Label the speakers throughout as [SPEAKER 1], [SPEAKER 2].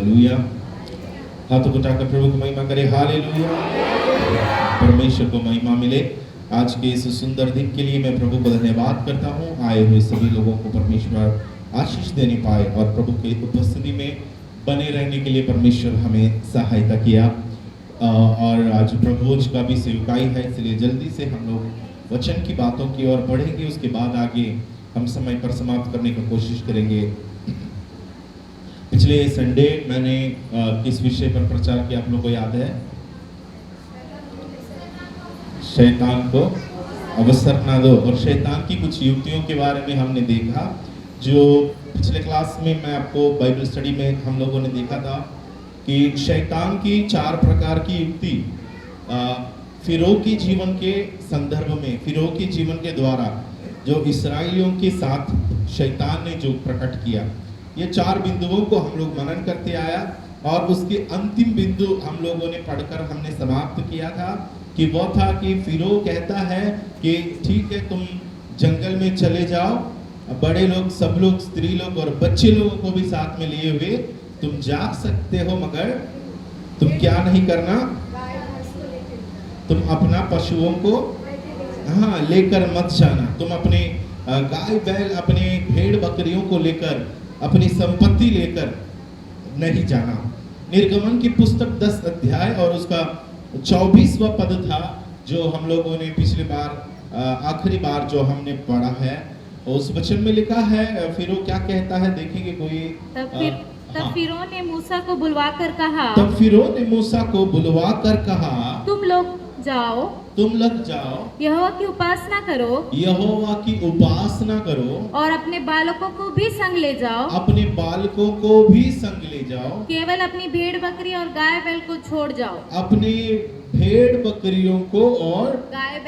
[SPEAKER 1] Hallelujah. हाथों को उठाकर प्रभु को महिमा करें। हालेलुया। परमेश्वर को महिमा मिले। आज के इस सुंदर दिन के लिए मैं प्रभु को धन्यवाद करता हूँ। आए हुए सभी लोगों को परमेश्वर आशीष देने पाए और प्रभु की उपस्थिति में बने रहने के लिए परमेश्वर हमें सहायता किया। और आज प्रभुज का भी सेवकाई है, इसलिए जल्दी से हम लोग वचन की बातों की ओर बढ़ेंगे। उसके बाद आगे हम समय पर समाप्त करने की कोशिश करेंगे। पिछले संडे मैंने किस विषय पर प्रचार किया आप लोगों को याद है? शैतान को अवसर ना दो। और शैतान की कुछ युक्तियों के बारे में हमने देखा, जो पिछले क्लास में मैं आपको बाइबल स्टडी में हम लोगों ने देखा था कि शैतान की 4 प्रकार की युक्ति फिरौन के जीवन के संदर्भ में, फिरौन के जीवन के द्वारा जो इस्राएलियों के साथ शैतान ने जो प्रकट किया, ये 4 बिंदुओं को हम लोग मनन करते आया। और उसके अंतिम बिंदु हम लोगों ने पढ़कर हमने समाप्त किया था कि वो था कि फिरौन कहता है कि ठीक है, तुम जंगल में चले जाओ, बड़े लोग, सब लोग, स्त्री लोग और बच्चे लोगों को भी साथ में लिए हुए तुम जा सकते हो, मगर तुम क्या नहीं करना, तुम अपना पशुओं को लेकर मत जाना। तुम अपने गाय बैल, अपने भेड़ बकरियों को लेकर, अपनी संपत्ति लेकर नहीं जाना। निर्गमन की पुस्तक 10 अध्याय और उसका 24वां पद था, जो हम लोगों ने पिछली बार आखिरी बार जो हमने पढ़ा है। उस वचन में लिखा है, फिरौन क्या कहता है देखेंगे कोई।
[SPEAKER 2] तब फिरौन ने मूसा को बुलवा कर कहा,
[SPEAKER 1] तब फिरौन ने मूसा को बुलवा कर कहा,
[SPEAKER 2] तुम लोग जाओ, यहोवा की उपासना करो,
[SPEAKER 1] यहोवा की उपासना करो,
[SPEAKER 2] और अपने बालकों को भी संग ले जाओ,
[SPEAKER 1] अपने बालकों को भी संग ले जाओ,
[SPEAKER 2] केवल अपनी भेड़ बकरी और गाय बैल को छोड़ जाओ,
[SPEAKER 1] अपने भेड़ बकरियों को और
[SPEAKER 2] गाय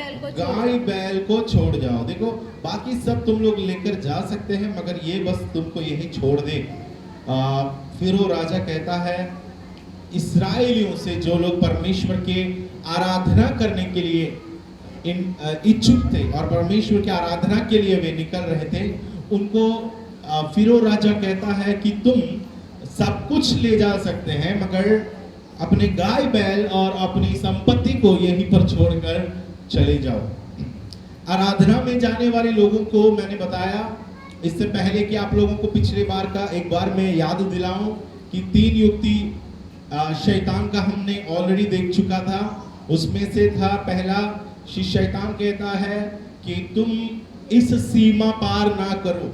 [SPEAKER 2] बैल
[SPEAKER 1] को छोड़ जाओ। देखो, बाकी सब तुम लोग लेकर जा सकते हैं, मगर ये बस तुमको यही छोड़ दे। फिरौन राजा कहता है इस्राएलियों से, जो लोग परमेश्वर के आराधना करने के लिए इच्छुक थे और परमेश्वर की आराधना के लिए वे निकल रहे थे, उनको फिरौन राजा कहता है कि तुम सब कुछ ले जा सकते हैं, मगर अपने गाय बैल और अपनी संपत्ति को यहीं पर छोड़कर चले जाओ। आराधना में जाने वाले लोगों को मैंने बताया इससे पहले कि आप लोगों को पिछले बार का एक बार मैं याद दिलाऊं कि 3 युक्ति शैतान का हमने ऑलरेडी देख चुका था। उसमें से था पहला, शैतान कहता है कि तुम इस सीमा पार ना करो,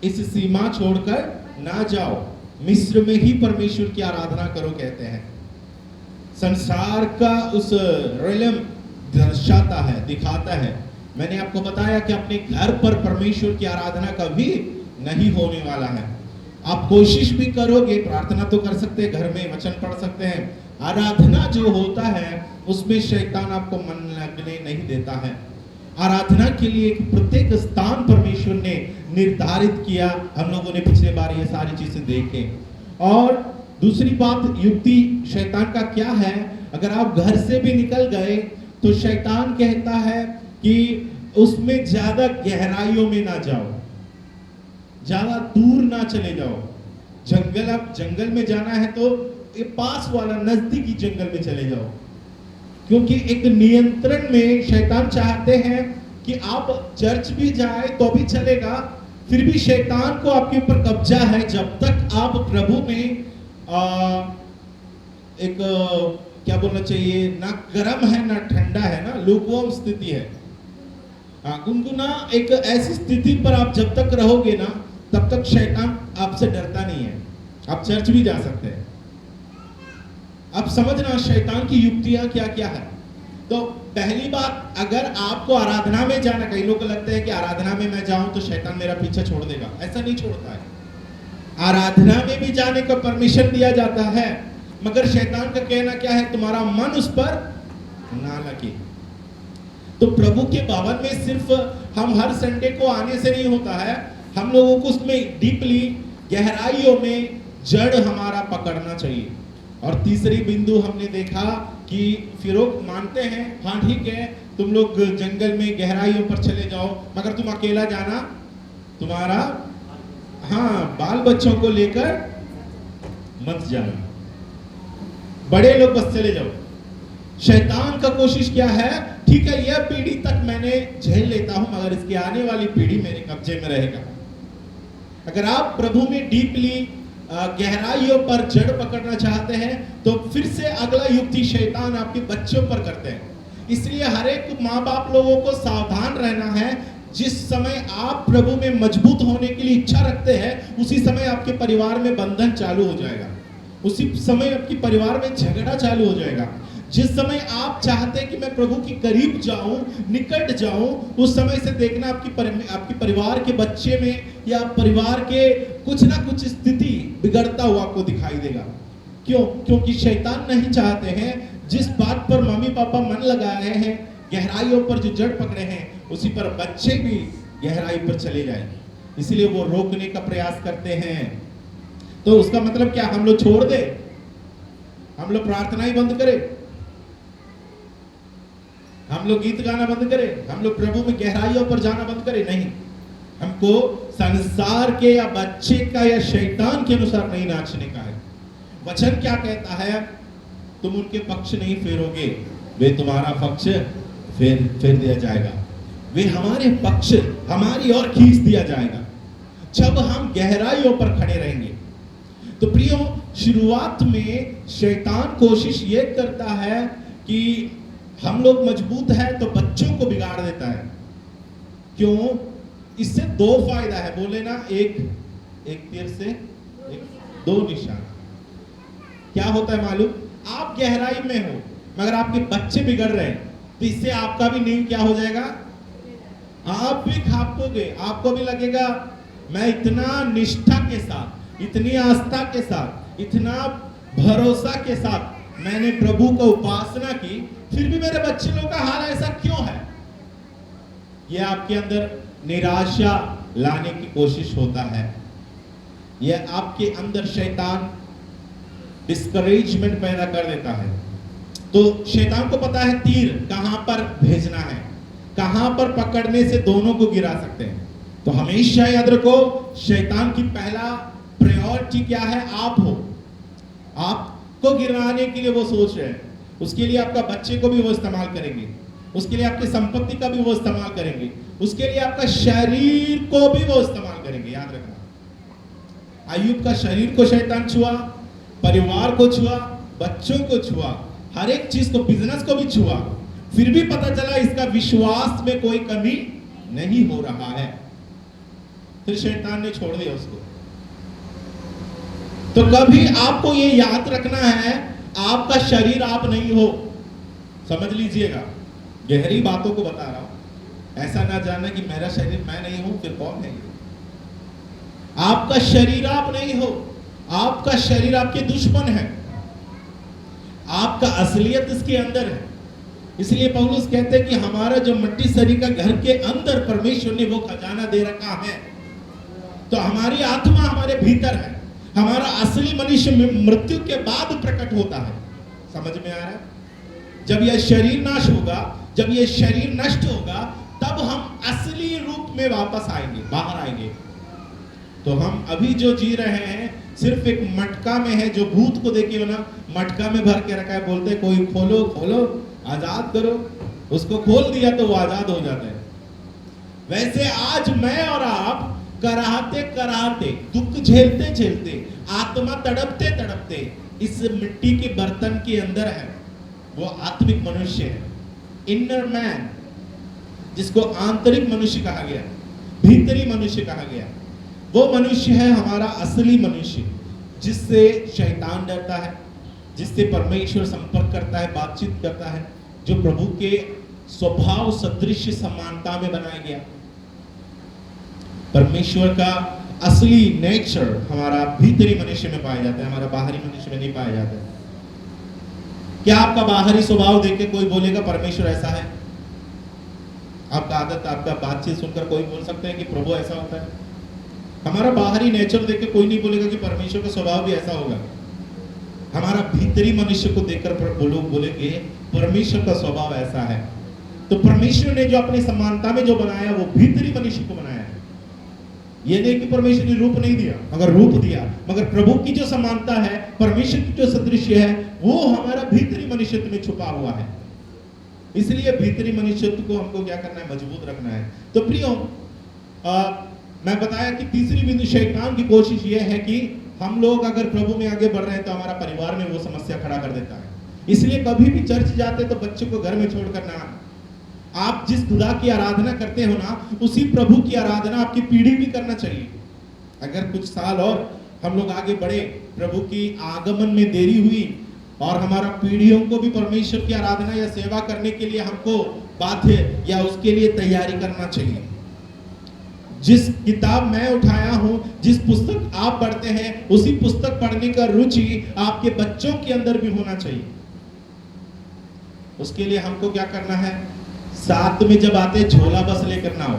[SPEAKER 1] इस सीमा छोड़कर ना जाओ, मिस्र में ही परमेश्वर की आराधना करो कहते हैं। संसार का उस रिलम दर्शाता है, दिखाता है। मैंने आपको बताया कि अपने घर पर परमेश्वर की आराधना कभी नहीं होने वाला है। आप कोशिश भी करोगे, प्रार्थना तो कर सकते हैं, घर में वचन पढ़ सकते हैं, आराधना जो होता है उसमें शैतान आपको मन लगने नहीं देता है। आराधना के लिए एक प्रत्येक स्थान परमेश्वर ने निर्धारित किया। हम लोगों ने पिछले बार ये सारी चीजें देखे। और दूसरी बात, युक्ति शैतान का क्या है, अगर आप घर से भी निकल गए तो शैतान कहता है कि उसमें ज्यादा गहराइयों में ना जाओ, ज्यादा दूर ना चले जाओ। जंगल में जाना है तो ये पास वाला नजदीकी जंगल में चले जाओ, क्योंकि एक नियंत्रण में शैतान चाहते हैं कि आप चर्च भी जाए तो भी चलेगा, फिर भी शैतान को आपके ऊपर कब्जा है जब तक आप प्रभु में एक क्या बोलना चाहिए, ना गर्म है ना ठंडा है, ना लूकवार्म स्थिति है, गुनगुना एक ऐसी स्थिति पर आप जब तक रहोगे ना, तब तक शैतान आपसे डरता नहीं है। आप चर्च भी जा सकते हैं। अब समझना शैतान की युक्तियां क्या क्या है। तो पहली बात, अगर आपको आराधना में जाना, कई लोग को लगता है कि आराधना में मैं जाऊं तो शैतान मेरा पीछा छोड़ देगा, ऐसा नहीं छोड़ता है। आराधना में भी जाने का परमिशन दिया जाता है, मगर शैतान का कहना क्या है, तुम्हारा मन उस पर ना लगे। तो प्रभु के भवन में सिर्फ हम हर संडे को आने से नहीं होता है, हम लोगों को उसमें डीपली, गहराइयों में जड़ हमारा पकड़ना चाहिए। और तीसरी बिंदु हमने देखा कि फिरौन मानते हैं, हाँ ठीक है, तुम लोग जंगल में गहराइयों पर चले जाओ, मगर तुम अकेला जाना, तुम्हारा बाल बच्चों को लेकर मत जाना, बड़े लोग बस चले जाओ। शैतान का कोशिश क्या है, ठीक है यह पीढ़ी तक मैंने झेल लेता हूं, मगर इसकी आने वाली पीढ़ी मेरे कब्जे में रहेगा। अगर आप प्रभु में डीपली गहराइयों पर जड़ पकड़ना चाहते हैं तो फिर से अगला युक्ति शैतान आपके बच्चों पर करते हैं। इसलिए हर एक माँ बाप लोगों को सावधान रहना है। जिस समय आप प्रभु में मजबूत होने के लिए इच्छा रखते हैं, उसी समय आपके परिवार में बंधन चालू हो जाएगा, उसी समय आपके परिवार में झगड़ा चालू हो जाएगा। जिस समय आप चाहते हैं कि मैं प्रभु के करीब जाऊं, निकट जाऊं, उस समय से देखना आपकी परिवार के बच्चे में या परिवार के कुछ ना कुछ स्थिति बिगड़ता हुआ आपको दिखाई देगा। क्यों? क्योंकि शैतान नहीं चाहते हैं जिस बात पर मम्मी पापा मन लगाए हैं, गहराइयों पर जो जड़ पकड़े हैं, उसी पर बच्चे भी गहराई पर चले जाए, इसलिए वो रोकने का प्रयास करते हैं। तो उसका मतलब क्या, हम लोग छोड़ दे, हम लोग प्रार्थना ही बंद करें, हम लोग गीत गाना बंद करें, हम लोग प्रभु में गहराइयों पर जाना बंद करें? नहीं, हमको संसार के या बच्चे का या शैतान के अनुसार नहीं नाचने का है। वचन क्या कहता है, तुम उनके पक्ष नहीं फेरोगे, वे तुम्हारा पक्ष फेर दिया जाएगा, वे हमारे पक्ष हमारी ओर खींच दिया जाएगा जब हम गहराइयों पर खड़े रहेंगे। तो प्रियो, शुरुआत में शैतान कोशिश ये करता है कि हम लोग मजबूत है तो बच्चों को बिगाड़ देता है। क्यों? इससे दो फायदा है, बोले ना, एक तीर से दो निशान। क्या होता है मालूम? आप गहराई में हो मगर आपके बच्चे बिगड़ रहे हैं, तो इससे आपका भी नींव क्या हो जाएगा, आप भी खापोगे, आपको भी लगेगा मैं इतना निष्ठा के साथ, इतनी आस्था के साथ, इतना भरोसा के साथ मैंने प्रभु को उपासना की, फिर भी मेरे बच्चे लोगों का हाल ऐसा क्यों है। यह आपके अंदर निराशा लाने की कोशिश होता है, यह आपके अंदर शैतान डिस्करेजमेंट पैदा कर देता है। तो शैतान को पता है तीर कहां पर भेजना है, कहां पर पकड़ने से दोनों को गिरा सकते हैं। तो हमेशा याद रखो, शैतान की पहला प्रायोरिटी क्या है, आप हो। आपको गिराने के लिए वो सोच रहे हैं, उसके लिए आपका बच्चे को भी वो इस्तेमाल करेंगे, उसके लिए आपकी संपत्ति का भी वो इस्तेमाल करेंगे, उसके लिए आपका शरीर को भी वो इस्तेमाल करेंगे। याद रखना, अय्यूब का शरीर को शैतान छुआ, परिवार को छुआ, बच्चों को छुआ, हर एक चीज को, बिजनेस को भी छुआ, फिर भी पता चला इसका विश्वास में कोई कमी नहीं हो रहा है, फिर शैतान ने छोड़ दिया उसको। तो कभी आपको ये याद रखना है, आपका शरीर आप नहीं हो, समझ लीजिएगा, गहरी बातों को बता रहा हूं। ऐसा ना जानना कि मेरा शरीर मैं नहीं हूं, फिर कौन है ये? आपका शरीर आप नहीं हो, आपका शरीर आपके दुश्मन है, आपका असलियत इसके अंदर है। इसलिए पौलुस कहते हैं कि हमारा जो मिट्टी शरीर का घर के अंदर परमेश्वर ने वो खजाना दे रखा है। तो हमारी आत्मा हमारे भीतर है, हमारा असली मनुष्य मृत्यु के बाद प्रकट होता है। समझ में आ रहा है? जब यह शरीर नाश होगा, जब यह शरीर नष्ट होगा, तब हम असली रूप में वापस आएंगे, बाहर आएंगे। तो हम अभी जो जी रहे हैं सिर्फ एक मटका में है, जो भूत को देखिए ना, मटका में भर के रखा है, बोलते हैं कोई खोलो खोलो, आजाद करो, उसको खोल दिया तो वो आजाद हो जाता है। वैसे आज मैं और आप कराहते कराहते, दुख झेलते झेलते, आत्मा तड़पते तड़पते इस मिट्टी के बर्तन के अंदर है, वो आत्मिक मनुष्य है, इनर मैन, जिसको आंतरिक मनुष्य कहा गया, भीतरी मनुष्य कहा गया। वो मनुष्य है हमारा असली मनुष्य, जिससे शैतान डरता है, जिससे परमेश्वर संपर्क करता है, बातचीत करता है, जो प्रभु के स्वभाव सदृश समानता में बनाया गया। परमेश्वर का असली नेचर हमारा भीतरी मनुष्य में पाया जाता है, हमारा बाहरी मनुष्य में नहीं पाया जाता है। क्या आपका बाहरी स्वभाव देख के कोई बोलेगा परमेश्वर ऐसा है? आपका आदत, आपका बातचीत सुनकर कोई बोल सकता है कि प्रभु ऐसा होता है? हमारा बाहरी नेचर देख के कोई नहीं बोलेगा कि परमेश्वर का स्वभाव भी ऐसा होगा। हमारा भीतरी मनुष्य को देखकर लोग बोलेंगे परमेश्वर का स्वभाव ऐसा है। तो परमेश्वर ने जो अपनी समानता में जो बनाया, वो भीतरी मनुष्य को बनाया है। ये नहीं कि परमेश्वर ने रूप नहीं दिया, मगर रूप दिया, मगर प्रभु की जो समानता है, परमेश्वर की जो सदृश्य है, वो हमारा भीतरी मनुष्यत्व में छुपा हुआ है। इसलिए भीतरी मनुष्यत्व को हमको क्या करना है, मजबूत रखना है। तो प्रियो, मैं बताया कि तीसरी बिंदु शैतान की कोशिश ये है कि हम लोग अगर प्रभु में आगे बढ़ रहे हैं तो हमारा परिवार में वो समस्या खड़ा कर देता है। इसलिए कभी भी चर्च जाते तो बच्चे को घर में छोड़कर ना, आप जिस खुदा की आराधना करते हो ना, उसी प्रभु की आराधना आपकी पीढ़ी भी करना चाहिए। अगर कुछ साल और हम लोग आगे बढ़े, प्रभु की आगमन में देरी हुई और हमारा पीढ़ियों को भी परमेश्वर की आराधना या सेवा करने के लिए हमको बाध्य या उसके लिए तैयारी करना चाहिए। जिस किताब मैं उठाया हूं, जिस पुस्तक आप पढ़ते हैं, उसी पुस्तक पढ़ने का रुचि आपके बच्चों के अंदर भी होना चाहिए। उसके लिए हमको क्या करना है, साथ में जब आते हैं झोला बस लेकर ना हो,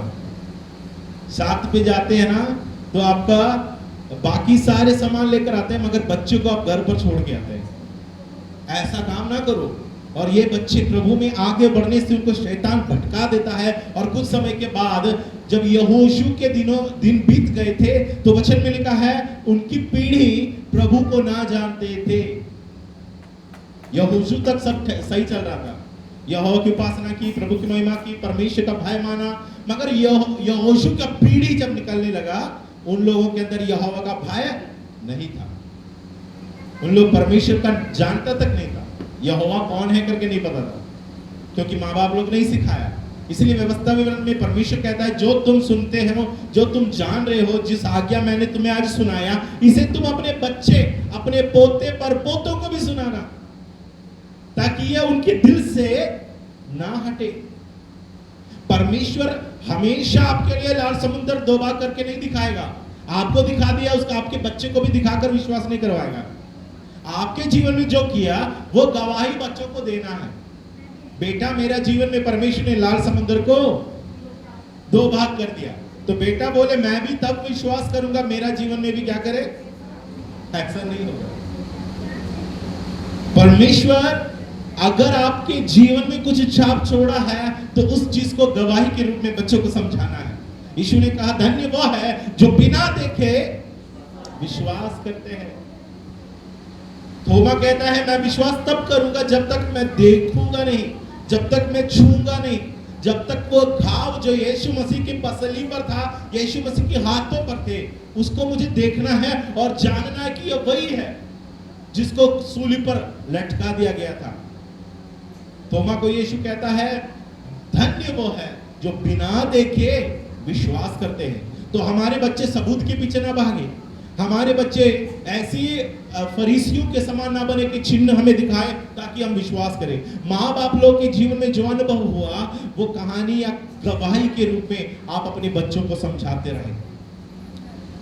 [SPEAKER 1] साथ पे जाते हैं ना तो आपका बाकी सारे सामान लेकर आते हैं, मगर बच्चे को आप घर पर छोड़ के आते हैं। ऐसा काम ना करो। और ये बच्चे प्रभु में आगे बढ़ने से उनको शैतान भटका देता है। और कुछ समय के बाद जब यहोशू के दिन बीत गए थे तो वचन में लिखा है उनकी पीढ़ी प्रभु को ना जानते थे। यहोशू तक सब सही चल रहा था, यहोवा की उपासना की, प्रभु की महिमा की, परमेश्वर का भय माना, मगर यहोशू का पीढ़ी जब निकलने लगा उन लोगों के अंदर यहोवा का भय नहीं था। उन लोग परमेश्वर का जानता तक नहीं था, यहोवा कौन है करके नहीं पता था, क्योंकि माँ बाप लोग नहीं सिखाया। इसलिए व्यवस्था विवरण में परमेश्वर कहता है जो तुम सुनते हो, जो तुम जान रहे हो, जिस आज्ञा मैंने तुम्हें आज सुनाया, इसे तुम अपने बच्चे, अपने पोते पर पोतों को भी सुनाना, ताकि यह उनके दिल से ना हटे। परमेश्वर हमेशा आपके लिए लाल समुद्र दोबा करके नहीं दिखाएगा। आपको दिखा दिया, उसका आपके बच्चे को भी दिखाकर विश्वास नहीं करवाएगा। आपके जीवन में जो किया वो गवाही बच्चों को देना है। बेटा, मेरा जीवन में परमेश्वर ने लाल समुद्र को 2 भाग कर दिया, तो बेटा बोले मैं भी तब विश्वास करूंगा मेरा जीवन में भी क्या करे। ऐसा नहीं होगा। परमेश्वर अगर आपके जीवन में कुछ छाप छोड़ा है तो उस चीज को गवाही के रूप में बच्चों को समझाना है। यीशु ने कहा धन्य वो है जो बिना देखे विश्वास करते हैं। थोमा कहता है मैं विश्वास तब करूंगा जब तक मैं देखूंगा नहीं, जब तक मैं छूंगा नहीं, जब तक वो घाव जो यीशु मसीह की पसली पर था, यीशु मसीह के हाथों पर थे, उसको मुझे देखना है और जानना है कि ये वही है जिसको सूली पर लटका दिया गया था। थोमा को यीशु कहता है धन्य वो है जो बिना देखे विश्वास करते हैं। तो हमारे बच्चे सबूत के पीछे ना भागे, हमारे बच्चे ऐसी फरीसियों के समान ना बने कि चिन्ह हमें दिखाए ताकि हम विश्वास करें। माँ बाप लोग के जीवन में जो अनुभव हुआ वो कहानी या गवाही के रूप में आप अपने बच्चों को समझाते रहें।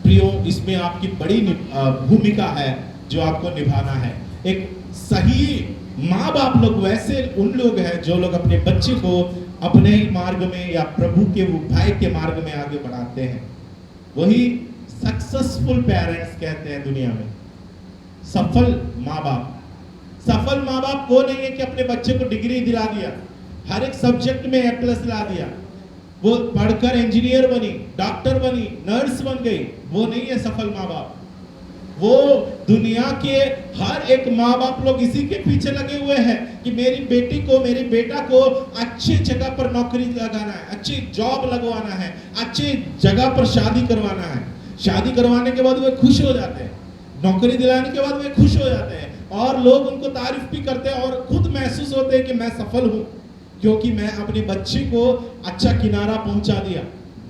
[SPEAKER 1] प्रियो, इसमें आपकी बड़ी भूमिका है जो आपको निभाना है। एक सही माँ बाप लोग वैसे उन लोग हैं जो लोग अपने बच्चे को अपने ही मार्ग में या प्रभु के भय के मार्ग में आगे बढ़ाते हैं। वही सक्सेसफुल पेरेंट्स कहते हैं दुनिया में। सफल माँ बाप, सफल माँ बाप वो नहीं है कि अपने बच्चे को डिग्री दिला दिया, हर एक सब्जेक्ट में A+ ला दिया, वो पढ़कर इंजीनियर बनी, डॉक्टर बनी, नर्स बन गई, वो नहीं है सफल माँ बाप। वो दुनिया के हर एक माँ बाप लोग इसी के पीछे लगे हुए हैं कि मेरी बेटी को, मेरे बेटा को अच्छी जगह पर नौकरी लगाना है, अच्छी जॉब लगवाना है, अच्छी जगह पर शादी करवाना है। शादी करवाने के बाद वे खुश हो जाते हैं, नौकरी दिलाने के बाद वे खुश हो जाते हैं और लोग उनको तारीफ भी करते हैं और खुद महसूस होते हैं कि मैं सफल हूं क्योंकि मैं अपने बच्चे को अच्छा किनारा पहुंचा दिया।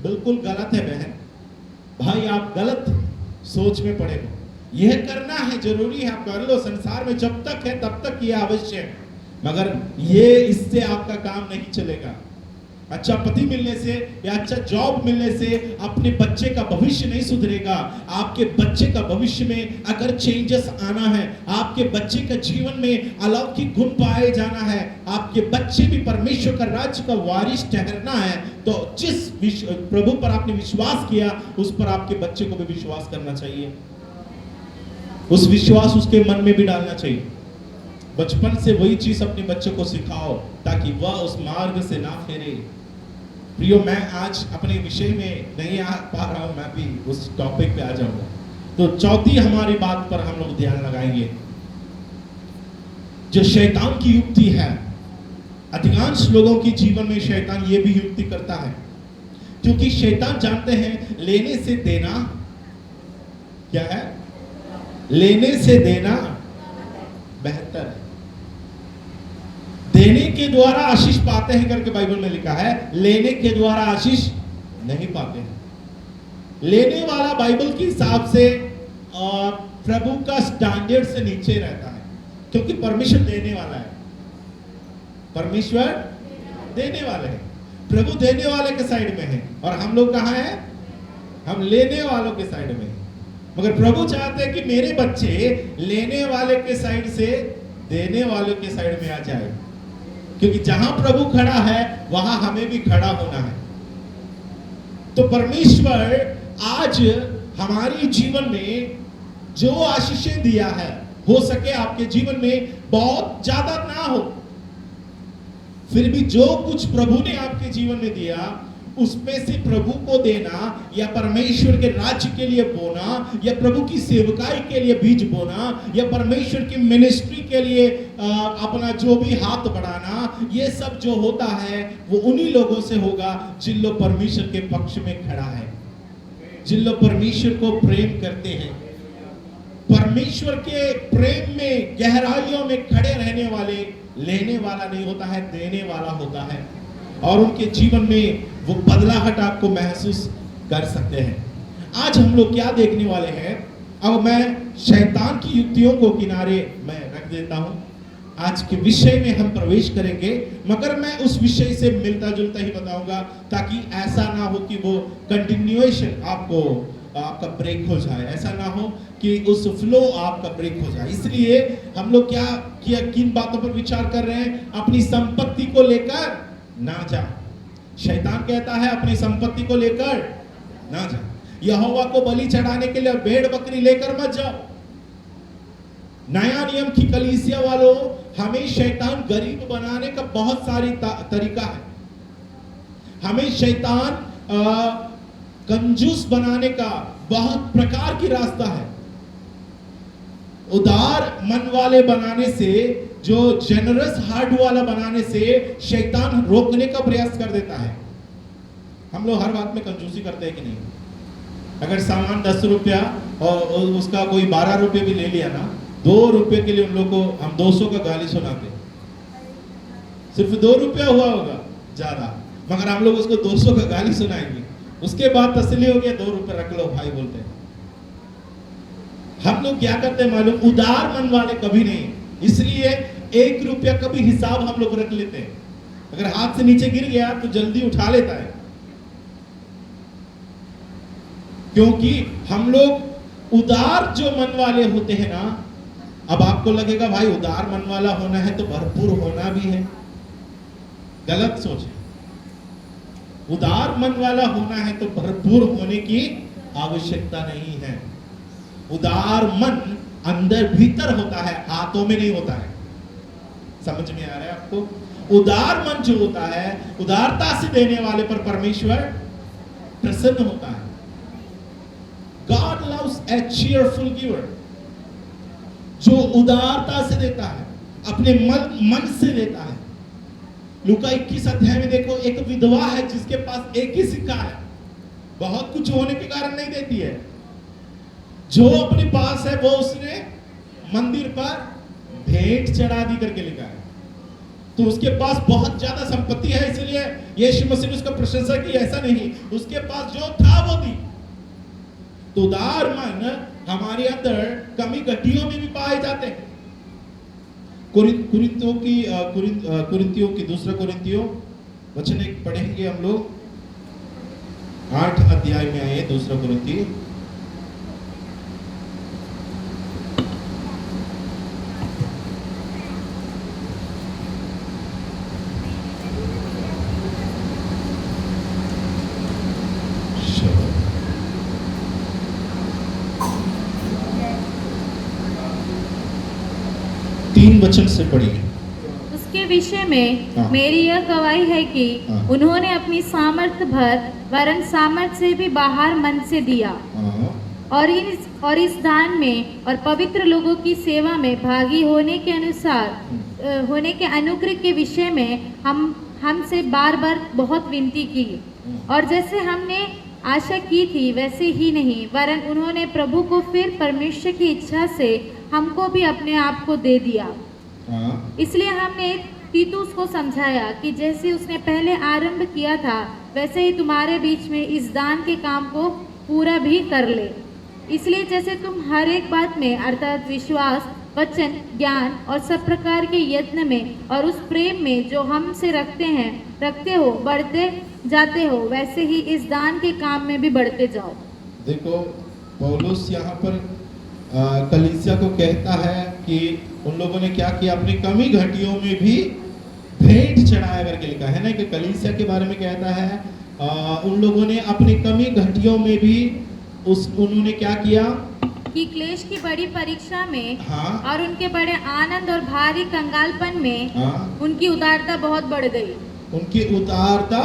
[SPEAKER 1] बिल्कुल गलत है बहन भाई, आप गलत सोच में पड़े हो। यह करना है, जरूरी है, आप कर लो। संसार में जब तक है तब तक ये आवश्यक है, मगर ये इससे आपका काम नहीं चलेगा। अच्छा पति मिलने से या अच्छा जॉब मिलने से अपने बच्चे का भविष्य नहीं सुधरेगा। आपके बच्चे का भविष्य में अगर चेंजेस आना है, आपके बच्चे का जीवन में अलौकिक गुण पाए जाना है, आपके बच्चे भी परमेश्वर का राज्य का वारिस ठहरना है, तो जिस प्रभु पर आपने विश्वास किया उस पर आपके बच्चे को भी विश्वास करना चाहिए। उस विश्वास उसके मन में भी डालना चाहिए। बचपन से वही चीज अपने बच्चे को सिखाओ ताकि वह उस मार्ग से ना फेरे। प्रियो, मैं आज अपने विषय में नहीं आ पा रहा हूं, मैं भी उस टॉपिक पे आ जाऊंगा। तो चौथी हमारी बात पर हम लोग ध्यान लगाएंगे, जो शैतान की युक्ति है। अधिकांश लोगों के जीवन में शैतान ये भी युक्ति करता है, क्योंकि शैतान जानते हैं लेने से देना क्या है, लेने से देना बेहतर है। देने के द्वारा आशीष पाते हैं करके बाइबल में लिखा है, लेने के द्वारा आशीष नहीं पाते हैं। लेने वाला बाइबल के हिसाब से प्रभु का स्टैंडर्ड से नीचे रहता है, क्योंकि परमेश्वर देने वाला है। परमेश्वर देने वाले हैं, प्रभु देने वाले के साइड में है, और हम लोग कहां हैं, हम लेने वालों के साइड में हैं। मगर प्रभु चाहते हैं कि मेरे बच्चे लेने वाले के साइड से देने वाले के साइड में आ जाए, क्योंकि जहां प्रभु खड़ा है वहां हमें भी खड़ा होना है। तो परमेश्वर आज हमारे जीवन में जो आशीषें दिया है, हो सके आपके जीवन में बहुत ज्यादा ना हो, फिर भी जो कुछ प्रभु ने आपके जीवन में दिया उसमें से प्रभु को देना, या परमेश्वर के राज्य के लिए बोना, या प्रभु की सेवकाई के लिए बीज बोना, या परमेश्वर की मिनिस्ट्री के लिए अपना जो भी हाथ बढ़ाना, ये सब जो होता है वो उन्हीं लोगों से होगा जिन लोग परमेश्वर के पक्ष में खड़ा है, जिन लोग परमेश्वर को प्रेम करते हैं। परमेश्वर के प्रेम में गहराइयों में खड़े रहने वाले लेने वाला नहीं होता है, देने वाला होता है, और उनके जीवन में वो बदलाहट आपको महसूस कर सकते हैं। आज हम लोग क्या देखने वाले हैं, अब मैं शैतान की युक्तियों को किनारे मैं रख देता हूं। आज के विषय में हम प्रवेश करेंगे, मगर मैं उस विषय से मिलता जुलता ही बताऊंगा, ताकि ऐसा ना हो कि वो कंटिन्यूएशन आपका ब्रेक हो जाए, ऐसा ना हो कि उस फ्लो आपका ब्रेक हो जाए। इसलिए हम लोग क्या किया, किन बातों पर विचार कर रहे हैं, अपनी संपत्ति को लेकर ना जा। शैतान कहता है अपनी संपत्ति को लेकर ना जा, यहोवा को बलि चढ़ाने के लिए भेड़ बकरी लेकर मत जाओ। नया नियम की कलीसिया वालों, हमें शैतान गरीब बनाने का बहुत सारी तरीका है, हमें शैतान कंजूस बनाने का बहुत प्रकार की रास्ता है। उदार मन वाले बनाने से, जो जेनरस हार्ट वाला बनाने से शैतान रोकने का प्रयास कर देता है। हम लोग हर बात में कंजूसी करते हैं कि नहीं? अगर सामान 10 रुपया और उसका कोई 12 रुपये भी ले लिया ना, 2 रुपये के लिए उन लोग को हम 200 का गाली सुनाते। सिर्फ 2 रुपया हुआ होगा ज्यादा, मगर हम लोग उसको 200 का गाली सुनाएंगे। उसके बाद तसल्ली हो गया, 2 रुपये रख लो भाई बोलते हैं। हम लोग क्या करते हैं मालूम, उदार मन वाले कभी नहीं, इसलिए 1 रुपया का भी हिसाब हम लोग रख लेते हैं। अगर हाथ से नीचे गिर गया तो जल्दी उठा लेता है, क्योंकि हम लोग उदार जो मन वाले होते हैं ना। अब आपको लगेगा भाई उदार मन वाला होना है तो भरपूर होना भी है, गलत सोच है। उदार मन वाला होना है तो भरपूर होने की आवश्यकता नहीं है। उदार मन अंदर भीतर होता है, हाथों में नहीं होता है। समझ में आ रहा है आपको? उदार मन जो होता है, उदारता से देने वाले पर परमेश्वर प्रसन्न होता है। God loves a cheerful giver, जो उदारता से देता है, अपने मन से देता है। लूका 21 अध्याय में देखो, एक विधवा है जिसके पास एक ही सिक्का है, बहुत कुछ होने के कारण नहीं देती है। जो अपने पास है वो उसने मंदिर पर भेंट चढ़ा दी करके लिखा है। तो उसके पास बहुत ज्यादा संपत्ति है, इसलिए यीशु मसीह ने उसका प्रशंसा की, ऐसा नहीं, उसके पास जो था वो दी। तो उदार मन हमारे अंदर कमी घटियों में भी पाए जाते हैं। कुरिन्थियों की 2 कुरिन्थियों वचन एक पढ़ेंगे हम लोग, 8 अध्याय में आए 2 कुरिन्थियों। वचन से पढ़िए।
[SPEAKER 2] उनके विषय में
[SPEAKER 1] हाँ।
[SPEAKER 2] मेरी यह गवाही है कि
[SPEAKER 1] हाँ।
[SPEAKER 2] उन्होंने अपनी सामर्थ भर वरन सामर्थ से भी बाहर मन से दिया,
[SPEAKER 1] हाँ,
[SPEAKER 2] और इस दान में और पवित्र लोगों की सेवा में भागी होने के होने के अनुग्रह के विषय में हमसे बार बार बहुत विनती की, और जैसे हमने आशा की थी वैसे ही नहीं, वरन उन्होंने प्रभु को फिर परमेश्वर की इच्छा से हमको भी अपने आप को दे दिया।
[SPEAKER 1] हाँ,
[SPEAKER 2] इसलिए हमने तीतुस को समझाया कि जैसे उसने पहले आरंभ किया था वैसे ही तुम्हारे बीच में इस दान के काम को पूरा भी कर ले। इसलिए जैसे तुम हर एक बात में अर्थात विश्वास, वचन, ज्ञान और सब प्रकार के यत्न में और उस प्रेम में जो हमसे रखते हो बढ़ते जाते हो, वैसे ही इस दान के काम में भी बढ़ते जाओ।
[SPEAKER 1] देखो पौलुस यहाँ पर कलीसिया को कहता है कि उन लोगों ने क्या किया, अपनी कमी घटियों में भी भेंट चढ़ाया करके लिखा है ना, कि कलीसिया के बारे में कहता है उन लोगों ने अपनी कमी घटियों में भी उन्होंने क्या किया
[SPEAKER 2] कि क्लेश की बड़ी परीक्षा में
[SPEAKER 1] हाँ,
[SPEAKER 2] और उनके बड़े आनंद और भारी कंगालपन में
[SPEAKER 1] हाँ,
[SPEAKER 2] उनकी उदारता बहुत बढ़ गई।
[SPEAKER 1] उनकी उदारता,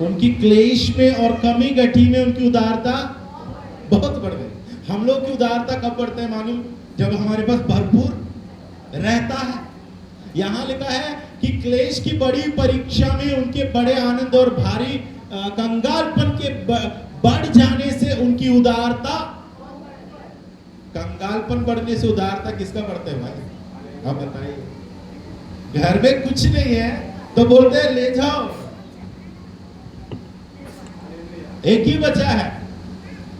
[SPEAKER 1] उनकी क्लेश में और कमी घटी में उनकी उदारता बहुत बढ़ गई। हम लोग की उदारता कब बढ़ते हैं मालूम? जब हमारे पास भरपूर रहता है। यहाँ लिखा है कि क्लेश की बड़ी परीक्षा में उनके बड़े आनंद और भारी कंगालपन के बढ़ जाने से उनकी उदारता, कंगालपन बढ़ने से उदारता किसका बढ़ता है भाई? आप बताइए। घर में कुछ नहीं है तो बोलते हैं ले जाओ, एक ही बचा है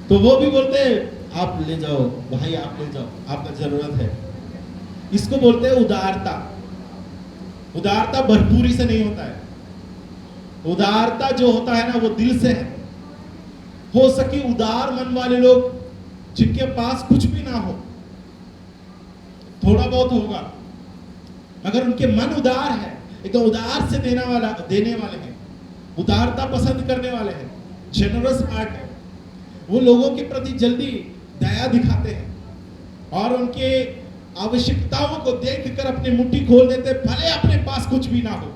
[SPEAKER 1] तो वो भी बोलते हैं आप ले जाओ भाई, आप ले जाओ, आपका जरूरत है। इसको बोलते हैं उदारता। उदारता भरपूरी से नहीं होता है। उदारता जो होता है ना वो दिल से है। हो सके उदार मन वाले लोग जिनके पास कुछ भी ना हो, थोड़ा बहुत होगा, मगर उनके मन उदार है, एकदम उदार से देने वाले हैं, उदारता पसंद करने वाले हैं, जेनरस हार्ट है। वो लोगों के प्रति जल्दी दया दिखाते हैं और उनके आवश्यकताओं को देखकर अपनी मुट्ठी खोल देते, भले अपने पास कुछ भी ना हो।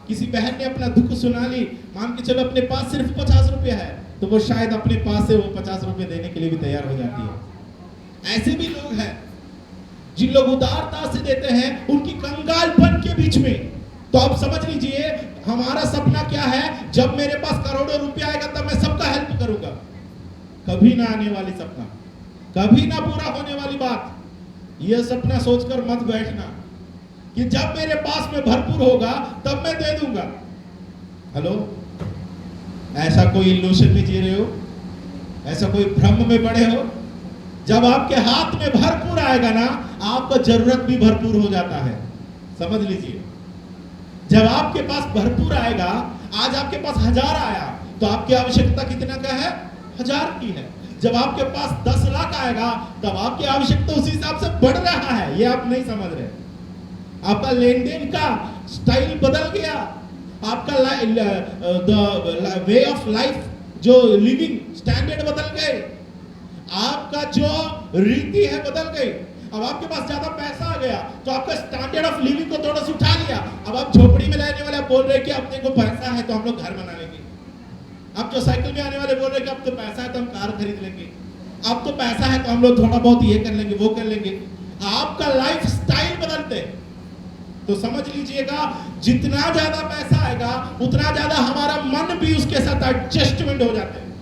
[SPEAKER 1] किसी बहन ने अपना दुख सुना ली, मान के चलो अपने पास सिर्फ 50 रुपया है, तो वो शायद अपने पास से वो 50 रुपए देने के लिए भी तैयार हो जाती है। ऐसे भी लोग हैं जिन लोग उदारता से देते हैं उनकी कंगालपन के बीच में। तो आप समझ लीजिए हमारा सपना क्या है, जब मेरे पास करोड़ों रुपया आएगा तब मैं सबका हेल्प करूंगा। कभी ना आने वाली सपना, कभी ना पूरा होने वाली बात। यह सपना सोचकर मत बैठना कि जब मेरे पास में भरपूर होगा तब मैं दे दूंगा। हेलो, ऐसा कोई इल्यूशन में जी रहे हो? ऐसा कोई भ्रम में पड़े हो? जब आपके हाथ में भरपूर आएगा ना, आपका जरूरत भी भरपूर हो जाता है। समझ लीजिए, जब आपके पास भरपूर आएगा, आज आपके पास 1000 आया तो आपकी आवश्यकता कितना का है? 1000 की है। जब आपके पास 10 लाख आएगा तब आपकी आवश्यकता उसी हिसाब से बढ़ रहा है। ये आप नहीं समझ रहे। आपका लेन देन का स्टाइल बदल गया, आपका वे ऑफ लाइफ, जो लिविंग स्टैंडर्ड बदल गए, आपका जो रीति है बदल गई। अब आपके पास ज्यादा पैसा आ गया तो आपका स्टैंडर्ड ऑफ लिविंग को थोड़ा सा उठा लिया। अब आप झोपड़ी में रहने वाले बोल रहे कि अपने को पैसा है तो हम लोग घर बना लेंगे। अब जो साइकिल में आने वाले बोल रहे कि अब तो पैसा है तो हम कार खरीद लेंगे। अब तो पैसा है तो हम लोग थोड़ा बहुत ये कर लेंगे, वो कर लेंगे। आपका लाइफ स्टाइल बदलते, तो समझ लीजिएगा जितना ज्यादा पैसा आएगा उतना ज्यादा हमारा मन भी उसके साथ एडजस्टमेंट हो जाते हैं,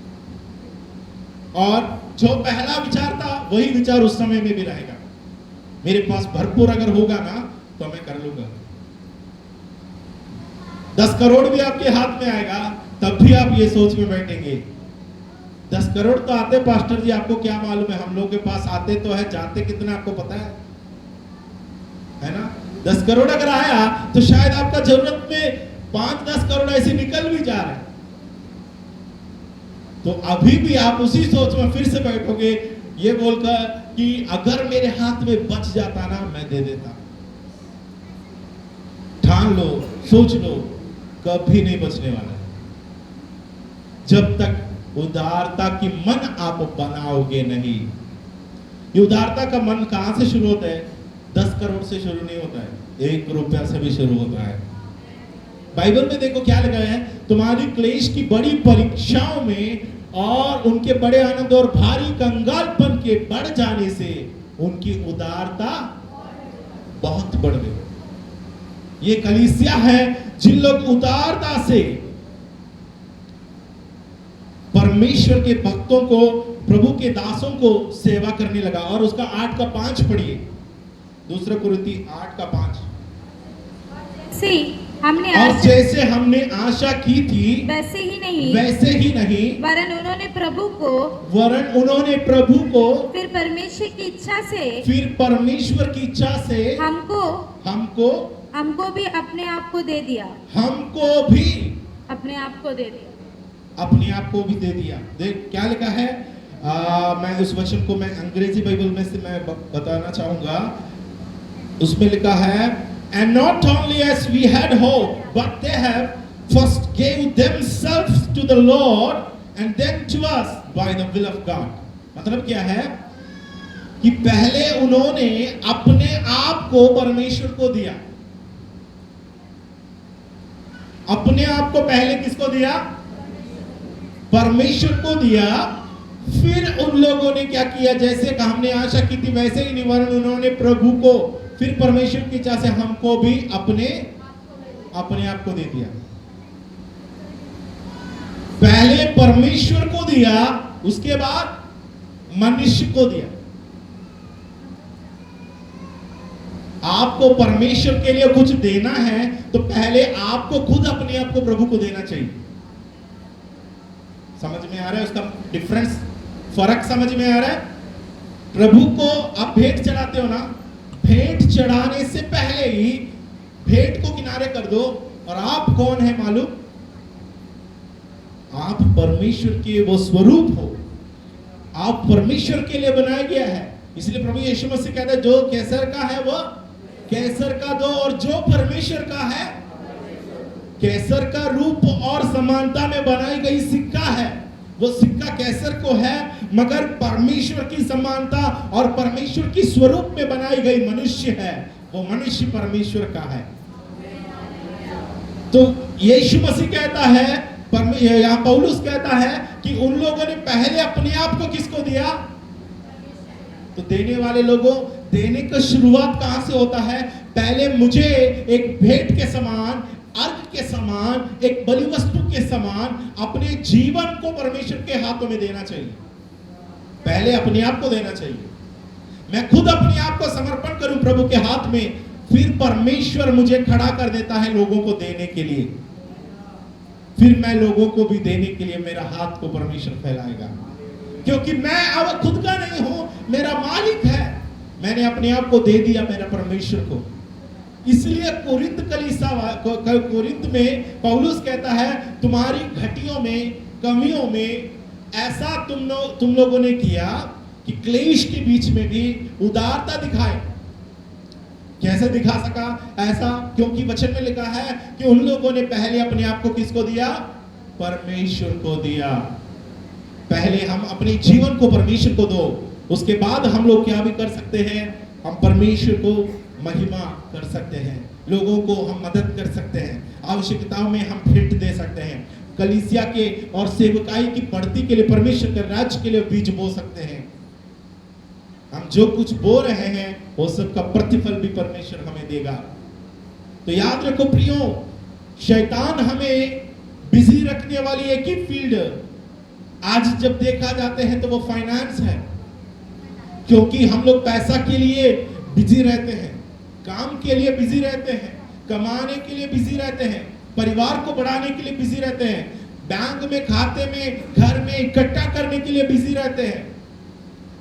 [SPEAKER 1] और जो पहला विचार था वही विचार उस समय में भी रहेगा। मेरे पास भरपूर अगर होगा ना तो मैं कर लूंगा। 10 करोड़ भी आपके हाथ में आएगा तब भी आप ये सोच में बैठेंगे। 10 करोड़ तो आते पास्टर जी, आपको क्या मालूम है? हम लोग के पास आते तो है, जाते कितना आपको पता है ना? 10 करोड़ अगर आया तो शायद आपका जरूरत में 5-10 करोड़ ऐसे निकल भी जा रहे हैं। तो अभी भी आप उसी सोच में फिर से बैठोगे, ये बोलकर कि अगर मेरे हाथ में बच जाता ना मैं दे देता। ठान लो, सोच लो, कभी नहीं बचने वाला है जब तक उदारता की मन आप बनाओगे नहीं। ये उदारता का मन कहां से शुरू होता है? 10 करोड़ से शुरू नहीं होता है, 1 रुपया से भी शुरू होता है। बाइबल में देखो क्या लिखा है, तुम्हारी क्लेश की बड़ी परीक्षाओं में और उनके बड़े आनंद और भारी कंगालपन के बढ़ जाने से उनकी उदारता बहुत बढ़ गई। ये कलीसिया है जिन लोग उदारता से परमेश्वर के भक्तों को, प्रभु के दासों को सेवा करने लगा। और उसका 8 का 5 पढ़िए, 2 कुरिन्ती 8 का 5। और जैसे हमने आशा की थी
[SPEAKER 2] वैसे ही नहीं
[SPEAKER 1] वरन
[SPEAKER 2] उन्होंने प्रभु को फिर परमेश्वर की इच्छा से हमको भी अपने आप को दे दिया।
[SPEAKER 1] अपने आप को भी दे दिया। देख क्या लिखा है, मैं उस वचन को मैं अंग्रेजी बाइबल में से मैं बताना चाहूंगा। उसमें लिखा है, and not only as we had hoped, but they have first gave themselves to the Lord and then to us by the will of God। मतलब क्या है कि पहले उन्होंने अपने आप को परमेश्वर को दिया। अपने आप को पहले किसको दिया? परमेश्वर को दिया। फिर उन लोगों ने क्या किया, जैसे हमने आशा की थी वैसे ही नहीं, वरन उन्होंने प्रभु को फिर परमेश्वर की इच्छा से हमको भी अपने आप को दे दिया। पहले परमेश्वर को दिया, उसके बाद मनुष्य को दिया। आपको परमेश्वर के लिए कुछ देना है तो पहले आपको खुद अपने आप को प्रभु को देना चाहिए। समझ में आ रहा है उसका डिफरेंस, फर्क समझ में आ रहा है? प्रभु को आप भेंट चढ़ाते हो ना, भेंट चढ़ाने से पहले ही भेंट को किनारे कर दो और आप कौन है मालूम? आप परमेश्वर के वो स्वरूप हो, आप परमेश्वर के लिए बनाया गया है। इसलिए प्रभु यीशु मसीह कहता है, जो कैसर का है वो कैसर का दो, और जो परमेश्वर का है कैसर का रूप और समानता में बनाई गई सिक्का है, वो सिक्का कैसर को है, मगर परमेश्वर की समानता और परमेश्वर की स्वरूप में बनाई गई मनुष्य है, वो मनुष्य परमेश्वर का है। तो यीशु मसीह कहता है, यहाँ पौलुस कहता है कि उन लोगों ने पहले अपने आप को किसको दिया? तो देने वाले लोगों, देने का शुरुआत कहां से होता है? पहले मुझे एक भेंट के समान, अर्घ के समान, एक बलि वस्तु के समान अपने जीवन को परमेश्वर के हाथों में देना चाहिए। पहले अपने आप को देना चाहिए। मैं खुद अपने आप को समर्पण करूं प्रभु के हाथ में, फिर परमेश्वर मुझे खड़ा कर देता है लोगों को देने के लिए। फिर मैं लोगों को भी देने के लिए मेरा हाथ को परमेश्वर फैलाएगा, क्योंकि मैं अब खुद का नहीं हूं, मेरा मालिक है। मैंने अपने आप को दे दिया मेरा परमेश्वर को। इसलिए कोरिन्थ में पौलुस कहता है, तुम्हारी घटियों में, कमियों में ऐसा तुम लोगों ने किया कि क्लेश के बीच में भी उदारता दिखाए। कैसे दिखा सका ऐसा? क्योंकि वचन में लिखा है कि उन लोगों ने पहले अपने आप को किसको दिया? परमेश्वर को दिया। पहले हम अपने जीवन को परमेश्वर को दो, उसके बाद हम लोग क्या भी कर सकते हैं? हम परमेश्वर को महिमा कर सकते हैं, लोगों को हम मदद कर सकते हैं, आवश्यकताओं में हम भेंट दे सकते हैं, कलीसिया के और सेवकाई की बढ़ती के लिए, परमेश्वर के राज्य के लिए बीज बो सकते हैं। हम जो कुछ बो रहे हैं वो सब का प्रतिफल भी परमेश्वर हमें देगा। तो याद रखो प्रियो, शैतान हमें बिजी रखने वाली एक ही फील्ड आज जब देखा जाते हैं तो वो फाइनेंस है, क्योंकि हम लोग पैसा के लिए बिजी रहते हैं, काम के लिए बिजी रहते हैं, कमाने के लिए बिजी रहते हैं, परिवार को बढ़ाने के लिए बिजी रहते हैं, बैंक में, खाते में, घर में इकट्ठा करने के लिए बिजी रहते हैं,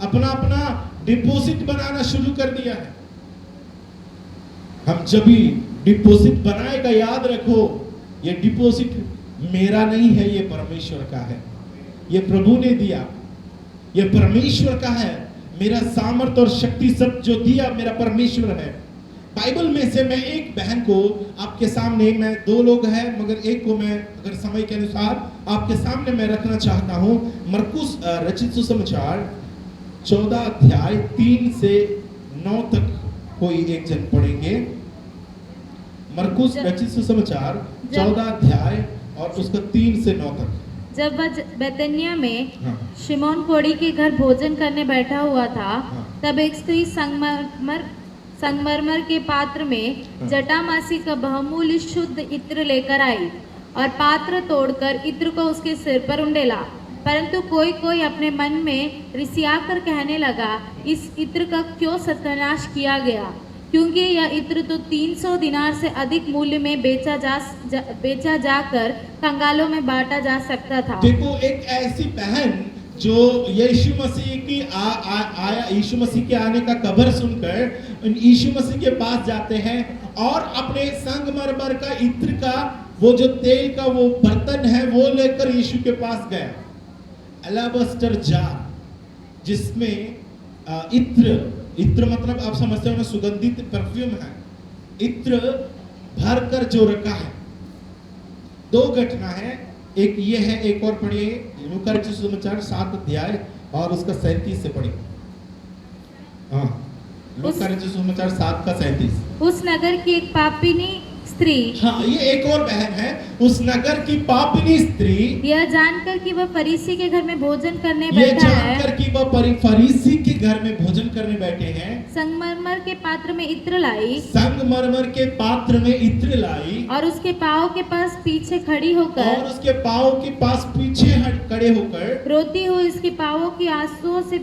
[SPEAKER 1] अपना अपना डिपॉजिट बनाना शुरू कर दिया है। हम जब भी डिपॉजिट बनाएगा, याद रखो ये डिपॉजिट मेरा नहीं है, ये परमेश्वर का है, ये प्रभु ने दिया, ये परमेश्वर का है। मेरा सामर्थ्य और शक्ति सब जो दिया मेरा परमेश्वर है। बाइबल में से मैं एक बहन को आपके सामने, मैं 2 लोग हैं मगर एक को मैं अगर समय के अनुसार आपके सामने मैं रखना चाहता हूं। मरकुस रचित सुसमाचार 14 अध्याय 3 से 9 तक कोई एक जन पढ़ेंगे मरकुस रचित सुसमाचार
[SPEAKER 2] जब-
[SPEAKER 1] 14 अध्याय और उसका 3 से 9 तक।
[SPEAKER 2] जब वह बेतनिया में
[SPEAKER 1] हाँ।
[SPEAKER 2] शिमोन कोड़ी के घर भोजन करने बैठा हुआ था,
[SPEAKER 1] हाँ।
[SPEAKER 2] तब एक स्त्री संगमरमर के पात्र में
[SPEAKER 1] हाँ।
[SPEAKER 2] जटामासी का बहुमूल्य शुद्ध इत्र लेकर आई और पात्र तोड़कर इत्र को उसके सिर पर उंडेला। परंतु कोई कोई अपने मन में रिसियाकर कहने लगा, इस इत्र का क्यों सत्यानाश किया गया, क्योंकि यह इत्र तो 300 दिनार से अधिक मूल्य में बेचा जाकर कंगालों में बांटा जा सकता था।
[SPEAKER 1] देखो, एक ऐसी बहन जो यीशु मसीह की आया यीशु मसीह के आने का खबर सुनकर यीशु मसीह के पास जाते हैं और अपने संगमरमर का इत्र का वो जो तेल का वो बर्तन है वो लेकर यीशु के पास गया। अलाबास्टर जार, जिसमें इत्र मतलब आप समझते हो ना, सुगंधित परफ्यूम है। इत्र भर कर जो रखा है। 2 घटना है, एक ये है, एक और पढ़िए लूका रचित सुसमाचार 7 अध्याय और उसका 37 से पढ़िए। हाँ, लूका रचित सुसमाचार 7 का 37।
[SPEAKER 2] उस नगर की एक पापिनी स्त्री,
[SPEAKER 1] हाँ, ये एक और बहन है, उस नगर की पापिनी स्त्री,
[SPEAKER 2] यह जानकर कि वह फरीसी के घर में भोजन करने
[SPEAKER 1] ये
[SPEAKER 2] बैठा है,
[SPEAKER 1] जानकर कि वह फरीसी के घर में भोजन करने बैठे हैं,
[SPEAKER 2] संगमरमर के पात्र में इत्र लाई
[SPEAKER 1] संगमरमर के पात्र में इत्र लाई
[SPEAKER 2] और उसके पाँव के पास पीछे खड़ी
[SPEAKER 1] और
[SPEAKER 2] होकर
[SPEAKER 1] उसके पाँव के पास पीछे खड़े होकर
[SPEAKER 2] रोती हुई उसके पाँवों की आंसुओं से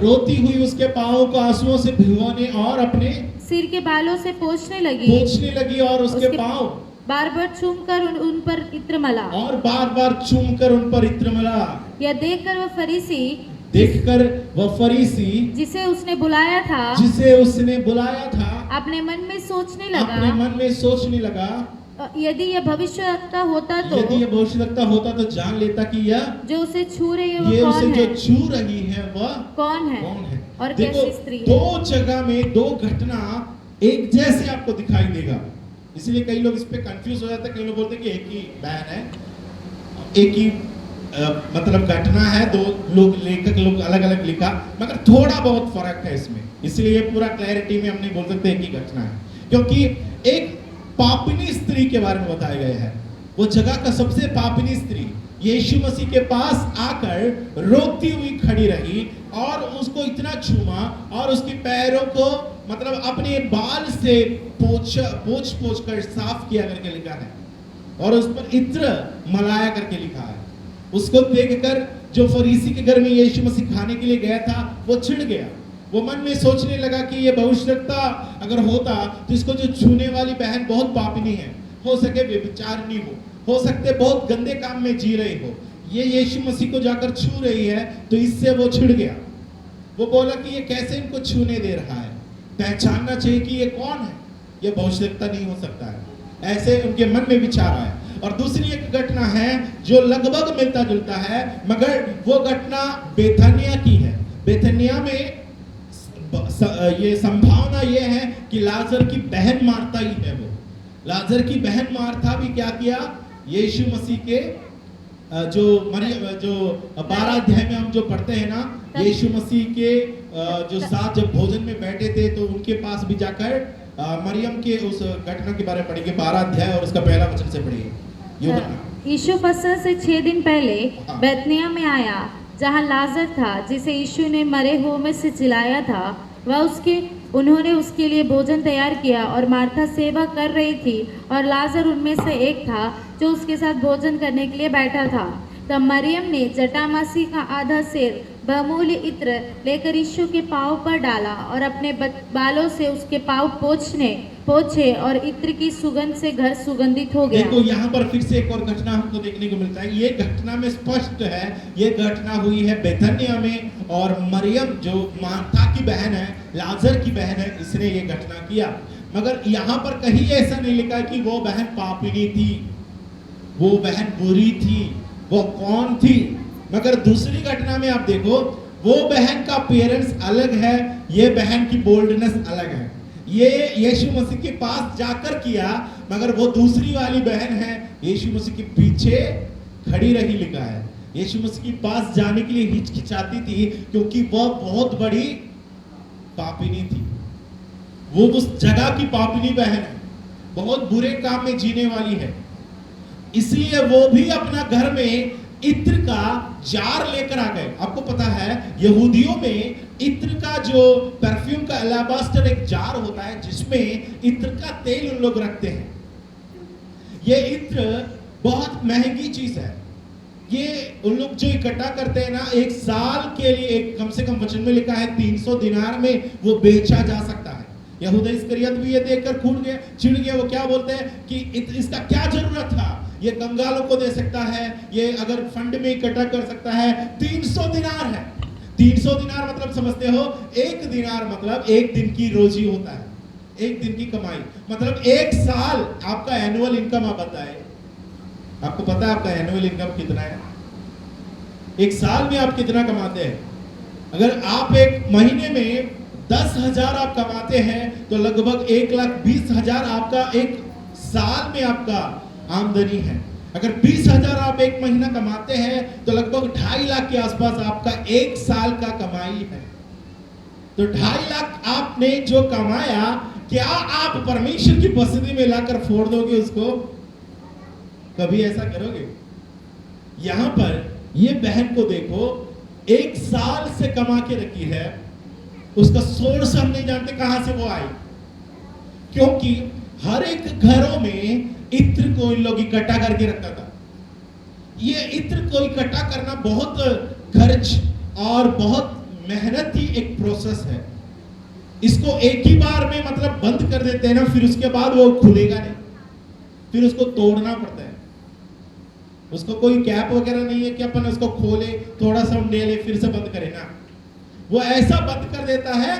[SPEAKER 1] रोती हुई उसके पाँवों को आंसुओं से भिगोने और अपने
[SPEAKER 2] सिर के बालों से पोंछने लगी
[SPEAKER 1] और उसके पाँव
[SPEAKER 2] बार बार चूम कर उन पर इत्र मला।
[SPEAKER 1] और बार-बार चूमकर उन पर इत्र मला।
[SPEAKER 2] यह देखकर वह फरीसी
[SPEAKER 1] जिसे उसने बुलाया था
[SPEAKER 2] अपने मन में सोचने लगा, यदि यह भविष्यवक्ता होता
[SPEAKER 1] तो जान लेता कि यह
[SPEAKER 2] जो उसे छू रही है
[SPEAKER 1] ये
[SPEAKER 2] वह
[SPEAKER 1] उसे
[SPEAKER 2] कौन
[SPEAKER 1] जो
[SPEAKER 2] है,
[SPEAKER 1] छू रही है वह
[SPEAKER 2] कौन है और
[SPEAKER 1] देखो,
[SPEAKER 2] कैसी स्त्री है।
[SPEAKER 1] 2 जगह में 2 घटना एक जैसे आपको दिखाई देगा, इसलिए कई लोग इस पे कंफ्यूज हो जाते हैं। कई लोग बोलते हैं कि एक ही बहन है, एक ही मतलब घटना है, 2 लेखक लोग अलग अलग लिखा, मगर थोड़ा बहुत फर्क है इसमें। इसलिए पूरा क्लैरिटी में हम नहीं बोल सकते एक ही घटना है, क्योंकि एक पापिनी स्त्री के बारे में बताया गया है। वो जगह का सबसे पापिनी स्त्री यीशु मसीह के पास आकर रोती हुई खड़ी रही और उसको इतना छूमा और उसके पैरों को मतलब अपने बाल से पोंछ कर साफ किया करके लिखा है और उस पर इत्र मलाया करके लिखा है। उसको देखकर जो फरीसी के घर में यीशु मसीह खाने के लिए गया था वो छिड़ गया। वो मन में सोचने लगा कि ये भविष्यवक्ता अगर होता तो इसको जो छूने वाली बहन बहुत पापिनी है, हो सके व्यभिचारिणी हो सकते बहुत गंदे काम में जी रही हो, ये यीशु मसीह को जाकर छू रही है तो इससे वो छिड़ गया। वो बोला कि ये कैसे इनको छूने दे रहा है, पहचानना चाहिए कि ये कौन है, ये भविष्यवक्ता नहीं हो सकता है, ऐसे उनके मन में विचार आया। और दूसरी एक घटना है जो लगभग मिलता जुलता है, मगर वो घटना बेथानिया की है। बेथानिया में ये संभावना ये है कि लाजर की बहन मार्था ही है। वो लाजर की बहन मार्था भी क्या किया, यीशु मसीह के जो 12 अध्याय में हम जो पढ़ते हैं ना, यीशु मसीह के जो साथ जब भोजन में बैठे थे तो उनके पास भी जाकर मरियम के उस घटना के बारे में पढ़ेंगे। 12 अध्याय और उसका पहला वचन से पढ़िए।
[SPEAKER 2] यीशु फसह से 6 दिन पहले बेतनिया में आया, जहाँ लाजर था जिसे यीशु ने मरे हुए में से जिलाया था। उन्होंने उसके लिए भोजन तैयार किया और मार्था सेवा कर रही थी और लाजर उनमें से एक था जो उसके साथ भोजन करने के लिए बैठा था। तब मरियम ने जटामासी का आधा सेर बहुमूल्य इत्र लेकर यीशु के पाँव पर डाला और अपने बालों से उसके पाँव पोंछे और इत्र की सुगंध से घर सुगंधित हो गया।
[SPEAKER 1] देखो, यहाँ पर फिर से एक और घटना हमको देखने को मिलता है। ये घटना में स्पष्ट है, ये घटना हुई है बेथनिया में और मरियम जो मार्था की बहन है, लाजर की बहन है, इसने ये घटना किया। मगर यहाँ पर कहीं ऐसा नहीं लिखा कि वो बहन पापिनी थी, वो बहन बुरी थी, वो कौन थी। मगर दूसरी घटना में आप देखो, वो बहन का पेरेंट्स अलग है, ये बहन की बोल्डनेस अलग है। ये यीशु मसीह के पास जाकर किया, मगर वो दूसरी वाली बहन है यीशु मसीह के पीछे खड़ी रही, लिखा है। यीशु मसीह के पास जाने के लिए हिचकिचाती थी क्योंकि वह बहुत बड़ी पापिनी थी, वो उस जगह की पापनी बहन है, बहुत बुरे काम में जीने वाली है, इसलिए वो भी अपना घर में इत्र का जार लेकर आ गए। आपको पता है यहूदियों में इत्र का जो परफ्यूम का अलाबास्टर एक जार होता है जिसमें इत्र का तेल उन लोग रखते हैं। ये इत्र बहुत महंगी चीज है। ये उन लोग जो इकट्ठा करते हैं ना, एक साल के लिए एक कम से कम वचन में लिखा है 300 दिनार में वो बेचा जा सकता है। यहूदा इस्करियत भी ये देखकर खून गया, चिढ़ गया। वो क्या बोलते हैं कि इसका क्या जरूरत था, ये कंगालों को दे सकता है, ये अगर फंड में इकट्ठा कर सकता है। 300 दिनार है। 300 दिनार मतलब समझते हो, एक दिनार मतलब एक दिन की रोजी होता है, एक दिन की कमाई। मतलब एक साल आपका एनुअल इनकम आप बताए, आपको पता है आपका एनुअल इनकम कितना है? एक साल में आप कितना कमाते हैं? अगर आप एक महीने में 10,000 आप कमाते हैं तो लगभग 1,20,000 आपका एक साल में आपका आमदनी है। अगर 20,000 आप एक महीना कमाते हैं तो लगभग 2.5 लाख के आसपास आपका एक साल का कमाई है। तो 2.5 लाख आपने जो कमाया, क्या आप परमेश्वर की बस्ती में लाकर फोड़ दोगे उसको? कभी ऐसा करोगे? यहां पर ये बहन को देखो, एक साल से कमा के रखी है, उसका सोर्स हम नहीं जानते कहां से वो आई, क्योंकि हर एक घरों में इत्र को इन लोग इकट्ठा करके रखता था। ये इत्र को इकट्ठा करना बहुत खर्च और बहुत मेहनती एक प्रोसेस है। इसको एक ही बार में मतलब बंद कर देते हैं ना, फिर उसके बाद वो खुलेगा नहीं, फिर उसको तोड़ना पड़ता है। उसको कोई कैप वगैरह नहीं है कि अपन उसको खोले, थोड़ा सा ले फिर से बंद करें ना। वो ऐसा बंद कर देता है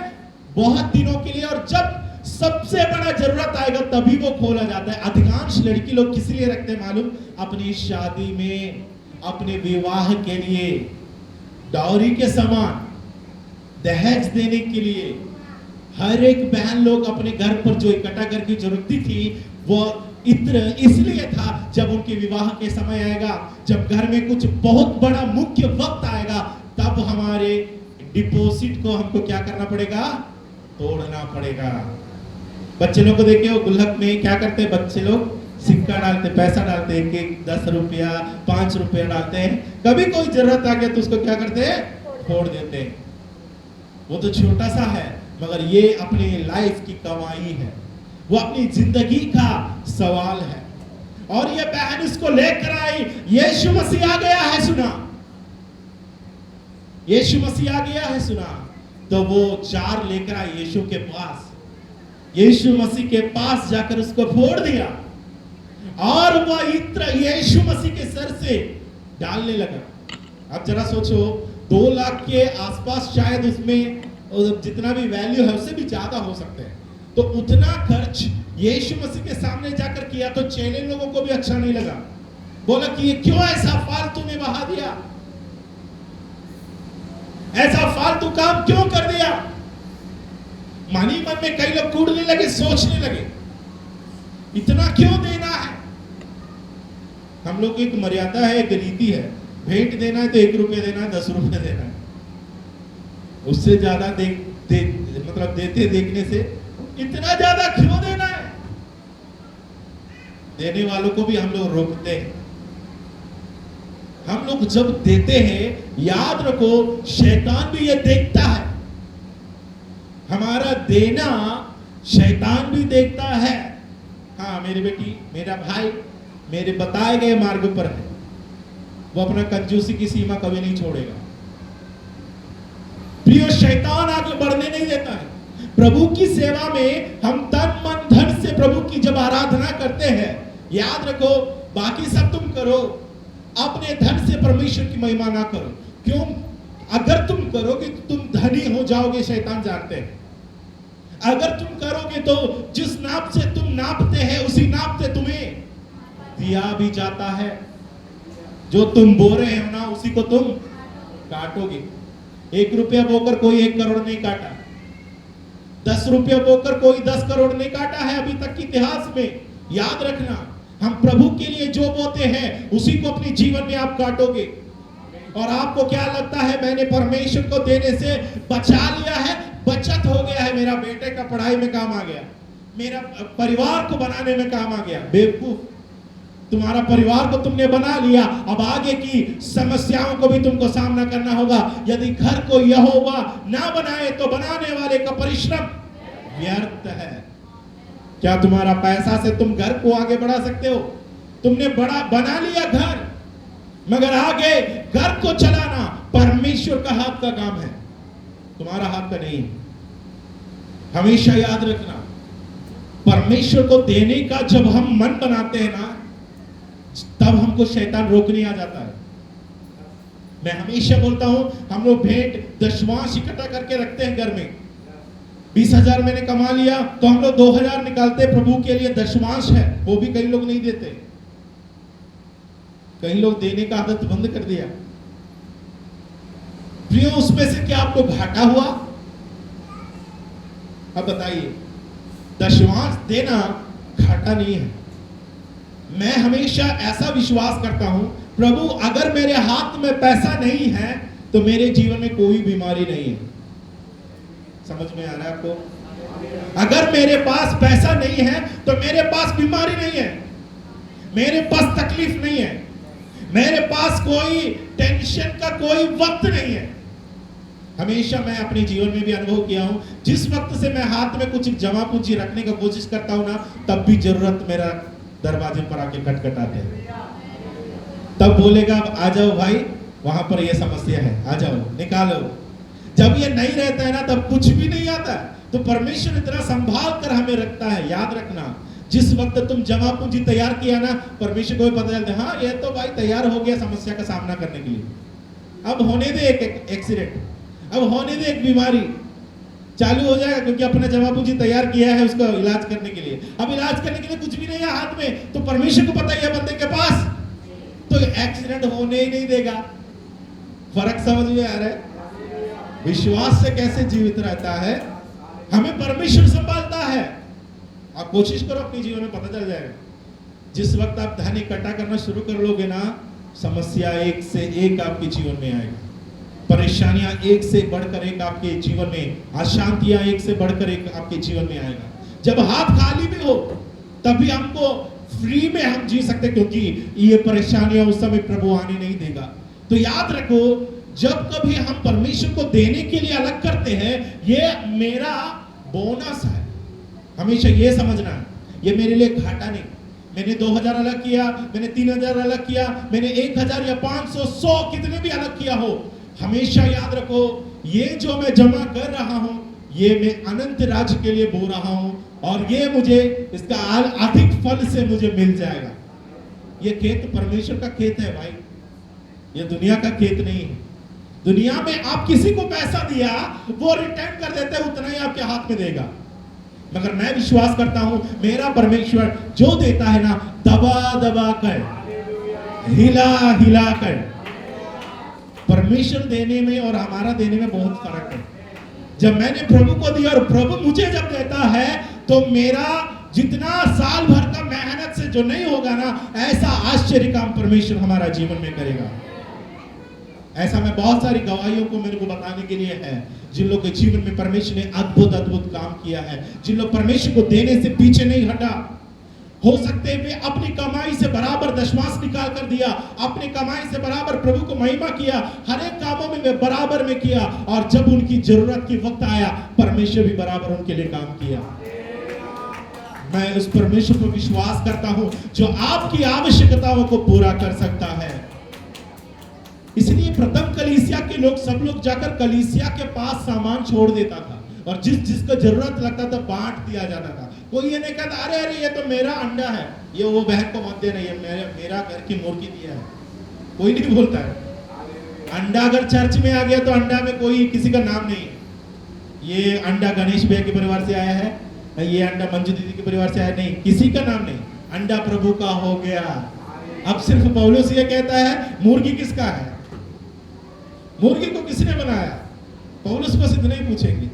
[SPEAKER 1] बहुत दिनों के लिए, और जब सबसे बड़ा जरूरत आएगा तभी वो खोला जाता है। अधिकांश लड़की लोग किस लिए रखते हैं मालूम? अपनी शादी में, अपने विवाह के लिए, डाउरी के समान, दहेज देने के लिए। हर एक बहन लोग अपने घर पर जो इकट्ठा करके जो रखती थी, वो इत्र इसलिए था जब उनके विवाह के समय आएगा, जब घर में कुछ बहुत बड़ा मुख्य वक्त आएगा, तब हमारे डिपॉजिट को हमको क्या करना पड़ेगा? तोड़ना पड़ेगा। बच्चे लोग को देखिए, वो गुल्लक में क्या करते हैं बच्चे लोग? सिक्का डालते, पैसा डालते हैं, कि 10 रुपया 5 रुपया डालते हैं। कभी कोई जरूरत आ गया तो उसको क्या करते हैं? फोड़ देते हैं। वो तो छोटा सा है, मगर ये अपनी लाइफ की कमाई है, वो अपनी जिंदगी का सवाल है। और ये बहन इसको लेकर आई। यीशु मसीह आ गया है, सुना? यीशु मसीह आ गया है, सुना? तो वो जार लेकर आई यीशु के पास। यीशु मसीह के पास जाकर उसको फोड़ दिया और वह इत्र यीशु मसीह के सर से डालने लगा। अब जरा सोचो, 2 लाख के आसपास शायद उसमें जितना भी वैल्यू है उससे भी ज्यादा हो सकते हैं। तो उतना खर्च यीशु मसीह के सामने जाकर किया तो चेले लोगों को भी अच्छा नहीं लगा। बोला कि ये क्यों ऐसा फालतू में बहा दिया, ऐसा फालतू काम क्यों कर दिया? मन ही मन में कई लोग कूदने लगे, सोचने लगे इतना क्यों देना है। हम लोग की एक मर्यादा है, एक रीति है, भेंट देना है तो 1 रुपये देना है, 10 रुपये देना है। उससे ज्यादा मतलब देते देखने से इतना ज्यादा क्यों देना है? देने वालों को भी हम लोग रोकते हैं। हम लोग जब देते हैं, याद रखो शैतान भी ये देखता है, हमारा देना शैतान भी देखता है। हाँ मेरी बेटी, मेरा भाई मेरे बताए गए मार्ग पर है, वो अपना कंजूसी की सीमा कभी नहीं छोड़ेगा। प्रिय, शैतान आगे बढ़ने नहीं देता है। प्रभु की सेवा में हम तन मन धन से प्रभु की जब आराधना करते हैं, याद रखो बाकी सब तुम करो, अपने धन से परमेश्वर की महिमा ना करो। क्यों? अगर तुम करोगे तो तुम धनी हो जाओगे, शैतान जानते हैं। अगर तुम करोगे तो जिस नाप से तुम नापते हैं उसी नाप से तुम्हें दिया भी जाता है। जो तुम बो रहे हो ना उसी को तुम काटोगे। 1 रुपया बोकर कोई 1 करोड़ नहीं काटा, 10 रुपया बोकर कोई 10 करोड़ नहीं काटा है अभी तक के इतिहास में। याद रखना, हम प्रभु के लिए जो बोते हैं उसी को अपने जीवन में आप काटोगे। और आपको क्या लगता है मैंने परमेश्वर को देने से बचा लिया है? बचत हो गया है, मेरा बेटे का पढ़ाई में काम आ गया, मेरा परिवार को बनाने में काम आ गया। बेवकूफ, तुम्हारा परिवार को तुमने बना लिया, अब आगे की समस्याओं को भी तुमको सामना करना होगा। यदि घर को यहोवा ना बनाए तो बनाने वाले का परिश्रम व्यर्थ है। क्या तुम्हारा पैसा से तुम घर को आगे बढ़ा सकते हो? तुमने बड़ा बना लिया घर, मगर आगे घर को चलाना परमेश्वर का हाथ का काम है, तुम्हारा हाथ का नहीं है। हमेशा याद रखना, परमेश्वर को देने का जब हम मन बनाते हैं ना, तब हमको शैतान रोकने आ जाता है। मैं हमेशा बोलता हूं, हम लोग भेंट दशमांश इकट्ठा करके रखते हैं घर में। 20,000 मैंने कमा लिया तो हम लोग 2,000 निकालते प्रभु के लिए, दशमांश है, वो भी कई लोग नहीं देते। कई लोग देने का आदत बंद कर दिया। प्रियो, उसमें से क्या आपको घाटा हुआ? अब बताइए, दशमांश देना घाटा नहीं है। मैं हमेशा ऐसा विश्वास करता हूं, प्रभु अगर मेरे हाथ में पैसा नहीं है तो मेरे जीवन में कोई बीमारी नहीं है। समझ में आ रहा है आपको? अगर मेरे पास पैसा नहीं है तो मेरे पास बीमारी नहीं है, मेरे पास तकलीफ नहीं है, मेरे पास कोई टेंशन का कोई वक्त नहीं है। हमेशा मैं अपने जीवन में भी अनुभव किया हूं, जिस वक्त से मैं हाथ में कुछ जमा पूंजी रखने का कोशिश करता हूं ना, तब भी जरूरत मेरा दरवाजे पर आके खटखटाते हैं। तब बोलेगा आ जाओ भाई, वहां पर ये समस्या है, आ जाओ निकालो। जब ये नहीं रहता है ना, तब कुछ भी नहीं आता। तो परमेश्वर इतना संभाल कर हमें रखता है। याद रखना, जिस वक्त तुम जमा पूंजी तैयार किया ना, परमेश्वर को भी पता चलता है, हाँ ये तो भाई तैयार हो गया समस्या का सामना करने के लिए। अब होने दे एक एक्सीडेंट, अब होने दे एक बीमारी, चालू हो जाएगा, क्योंकि अपने जमा पूंजी तैयार किया है उसका इलाज करने के लिए। अब इलाज करने के लिए कुछ भी नहीं है हाथ में, तो परमेश्वर को पता ही है बंदे के पास, तो एक्सीडेंट होने ही नहीं देगा। फर्क समझ में आ रहा है? विश्वास से कैसे जीवित रहता है, हमें परमेश्वर संभालता है। आप कोशिश करो, अपने जीवन में पता चल जाएगा। जिस वक्त आप धन इकट्ठा करना शुरू कर लोगे ना, समस्या एक से एक आपके जीवन में आएगी, परेशानियां एक से बढ़कर एक आपके जीवन में, अशांतियां एक से बढ़कर एक आपके जीवन में आएगा। जब हाथ खाली भी हो तभी हमको फ्री में हम जी सकते, क्योंकि ये परेशानियां उस समय प्रभु आने नहीं देगा। तो याद रखो, जब कभी हम परमेश्वर को देने के लिए अलग करते हैं, ये मेरा बोनस है। हमेशा ये समझना है, ये मेरे लिए घाटा नहीं। मैंने 2,000 अलग किया, मैंने 3,000 अलग किया, मैंने 1,000 या 500, 100 कितने भी अलग किया हो, हमेशा याद रखो, ये जो मैं जमा कर रहा हूं, ये मैं अनंत राज्य के लिए बो रहा हूं, और ये मुझे इसका अधिक फल से मुझे मिल जाएगा। ये खेत परमेश्वर का खेत है भाई, ये दुनिया का खेत नहीं है। दुनिया में आप किसी को पैसा दिया, वो रिटर्न कर देते हैं, उतना ही आपके हाथ में देगा। मगर मैं विश्वास करता हूं, मेरा परमेश्वर जो देता है ना, दबा दबा कर, हिला हिला कर। परमेश्वर देने में और हमारा देने में बहुत फर्क है। जब मैंने प्रभु को दिया और प्रभु मुझे जब देता है, तो मेरा जितना साल भर का मेहनत से जो नहीं होगा ना, ऐसा आश्चर्य काम परमेश्वर हमारा जीवन में करेगा। ऐसा मैं बहुत सारी गवाहियों को मेरे को बताने के लिए है, जिन लोग के जीवन में परमेश्वर ने अद्भुत अद्भुत काम किया है, जिन लोग परमेश्वर को देने से पीछे नहीं हटा। हो सकते वे अपनी कमाई से बराबर दशमांश निकाल कर दिया, अपनी कमाई से बराबर प्रभु को महिमा किया, हर एक कामों में वे बराबर में किया, और जब उनकी जरूरत की वक्त आया, परमेश्वर भी बराबर उनके लिए काम किया। मैं उस परमेश्वर पर विश्वास करता हूं, जो आपकी आवश्यकताओं को पूरा कर सकता है। इसलिए प्रथम कलीसिया के लोग, सब लोग जाकर कलीसिया के पास सामान छोड़ देता था, और जिसको जरूरत लगता था बांट दिया जाता था। कोई ये नहीं कहता, अरे अरे ये तो मेरा अंडा है, ये वो बहन को मत दे रही है, मेरा घर की मुर्गी दिया है। कोई नहीं बोलता है। अंडा अगर चर्च में आ गया तो अंडा में कोई किसी का नाम नहीं है। ये अंडा गणेश भैया के परिवार से आया है, ये अंडा मंजू दीदी के परिवार से आया, नहीं, किसी का नाम नहीं। अंडा प्रभु का हो गया। अब सिर्फ पौलुस ये कहता है, मुर्गी किसका है? मुर्गी को किसने बनाया? पौलुस बस इतना ही पूछेंगे।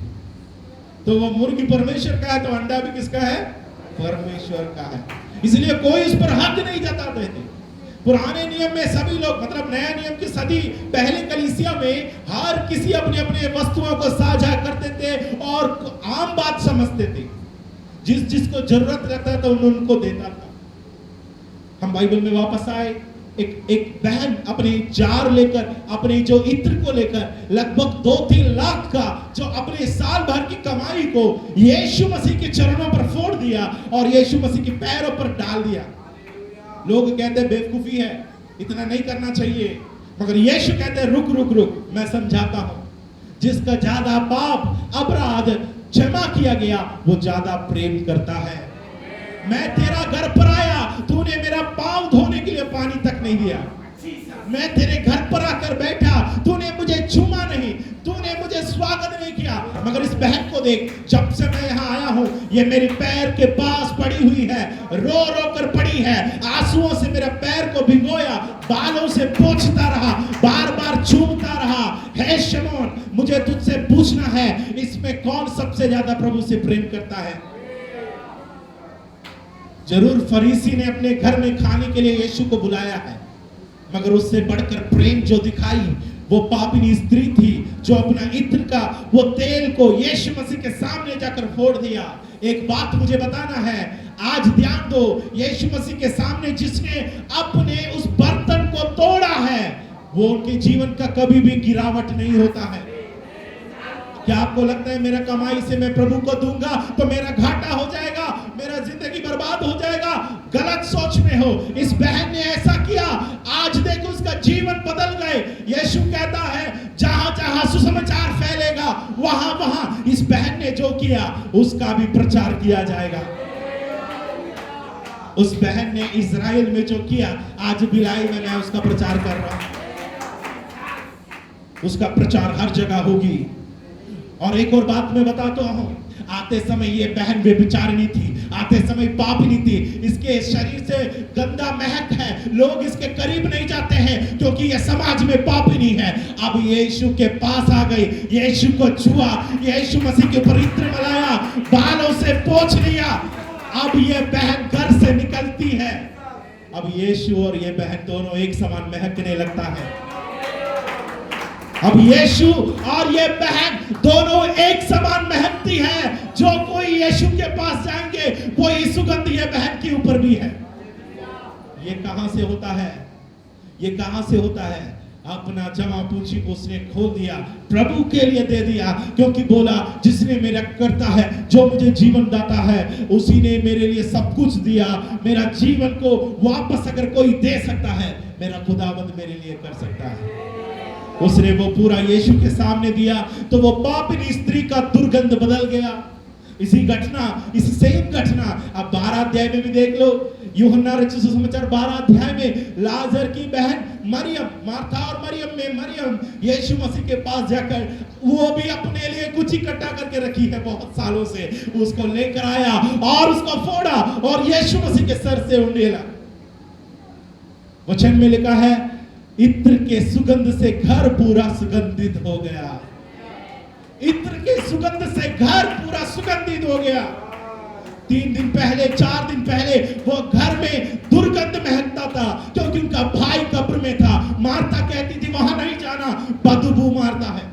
[SPEAKER 1] तो वो मुर्गी परमेश्वर का है, तो अंडा भी किसका है? परमेश्वर का है। इसलिए कोई उस पर हक नहीं जताते थे। पुराने नियम में सभी लोग, मतलब नया नियम की सदी पहले कलीसिया में हर किसी अपने अपने वस्तुओं को साझा करते थे और आम बात समझते थे। जिसको जरूरत रहता था उनको देता था। हम बाइबल में वापस आए, एक बहन अपने जार लेकर, अपने जो इत्र को लेकर लगभग 2-3 लाख का जो अपने साल भर की कमाई को यीशु मसीह के चरणों पर फोड़ दिया और यीशु मसीह के पैरों पर डाल दिया। लोग कहते हैं बेवकूफी है, इतना नहीं करना चाहिए, मगर यीशु कहते हैं रुक रुक रुक, मैं समझाता हूं। जिसका ज्यादा पाप अपराध क्षमा किया गया वो ज्यादा प्रेम करता है। मैं तेरा घर पर आया, तूने मेरा पांव धोने के लिए पानी तक नहीं दिया। मैं तेरे घर पर आकर बैठा, तूने मुझे चूमा नहीं, तूने मुझे स्वागत नहीं किया। मगर इस बहन को देख, जब से मैं यहाँ आया हूँ ये मेरे पैर के पास पड़ी हुई है, रो रो कर पड़ी है, आंसुओं से मेरे पैर को भिगोया, बालों से पोंछता रहा, बार बार चूमता रहा। हे शमौन, मुझे तुझसे पूछना है, इसमें कौन सबसे ज्यादा प्रभु से प्रेम करता है? जरूर फरीसी ने अपने घर में खाने के लिए यीशु को बुलाया है, मगर उससे बढ़कर प्रेम जो दिखाई वो पापिनी स्त्री थी, जो अपना इत्र का वो तेल को यीशु मसीह के सामने जाकर फोड़ दिया। एक बात मुझे बताना है, आज ध्यान दो, यीशु मसीह के सामने जिसने अपने उस बर्तन को तोड़ा है वो उनके जीवन का कभी भी गिरावट नहीं होता है। क्या आपको लगता है मेरा कमाई से मैं प्रभु को दूंगा तो मेरा घाटा हो जाएगा, मेरा जिंदगी बर्बाद हो जाएगा? गलत सोच में हो। इस बहन ने ऐसा किया, आज देखो उसका जीवन बदल गए। यीशु कहता है जहां जहां सुसमाचार फैलेगा वहां वहां इस बहन ने जो किया उसका भी प्रचार किया जाएगा। उस बहन ने इजराइल में जो किया आज बिलाई में मैं उसका प्रचार कर रहा हूं। उसका प्रचार हर जगह होगी। और एक और बात मैं बताता हूं, आते समय ये बहन व्यभिचारिणी थी, आते समय पापिनी थी, इसके शरीर से गंदा महक है, लोग इसके करीब नहीं जाते हैं क्योंकि ये समाज में पापिनी है। अब यीशु के पास आ गई, यीशु को छुआ, यीशु मसीह के ऊपर इत्र लगाया, बालों से पोंछ लिया। अब ये बहन घर से निकलती है, अब यीशु और ये बहन दोनों एक समान महकने लगता है। अब यीशु और ये बहन दोनों एक समान महकती है। जो कोई यीशु के पास जाएंगे वही सुगंध ये बहन के ऊपर भी है। ये कहां से होता है? ये कहां से होता है? अपना जमा पूंजी को उसने खोल दिया, प्रभु के लिए दे दिया, क्योंकि बोला जिसने मेरा करता है, जो मुझे जीवन दाता है, उसी ने मेरे लिए सब कुछ दिया। मेरा जीवन को वापस अगर कोई दे सकता है, मेरा खुदावंद मेरे लिए कर सकता है। उसने वो पूरा यीशु के सामने दिया तो वो पापिनी स्त्री का दुर्गंध बदल गया। इसी घटना, इसी सेम घटना अब 12 अध्याय में भी देख लो। यूहन्ना रचित सुसमाचार 12 अध्याय में लाजर की बहन मरियम, मार्था और मरियम में मरियम यीशु मसीह के पास जाकर वो भी अपने लिए कुछ इकट्ठा करके रखी है बहुत सालों से, उसको लेकर आया और उसको फोड़ा और यीशु मसीह के सर से उंडेला। वचन में लिखा है इत्र के सुगंध से घर पूरा सुगंधित हो गया। इत्र के सुगंध से घर पूरा सुगंधित हो गया। 3 दिन पहले, 4 दिन पहले वो घर में दुर्गंध महकता था क्योंकि उनका भाई कब्र में था। मार्था कहती थी वहां नहीं जाना, बदबू मारता है,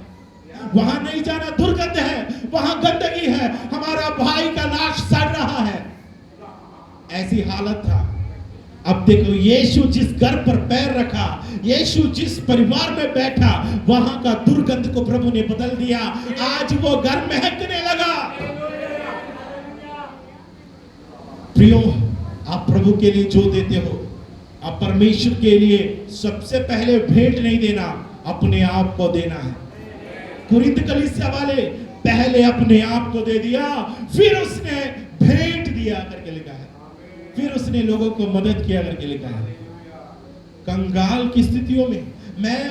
[SPEAKER 1] वहां नहीं जाना, दुर्गंध है, वहां गंदगी है, हमारा भाई का लाश सड़ रहा है। ऐसी हालत था। अब देखो यीशु जिस घर पर पैर रखा, यीशु जिस परिवार में बैठा, वहां का दुर्गंध को प्रभु ने बदल दिया। आज वो घर महकने लगा। प्रियो, आप प्रभु के लिए जो देते हो, आप परमेश्वर के लिए सबसे पहले भेंट नहीं देना, अपने आप को देना है। कुरिन्थ कलीसिया वाले पहले अपने आप को दे दिया, फिर उसने भेंट दिया करके लिखा है, फिर उसने लोगों को मदद किया करके लिखा है। कंगाल की स्थितियों में मैं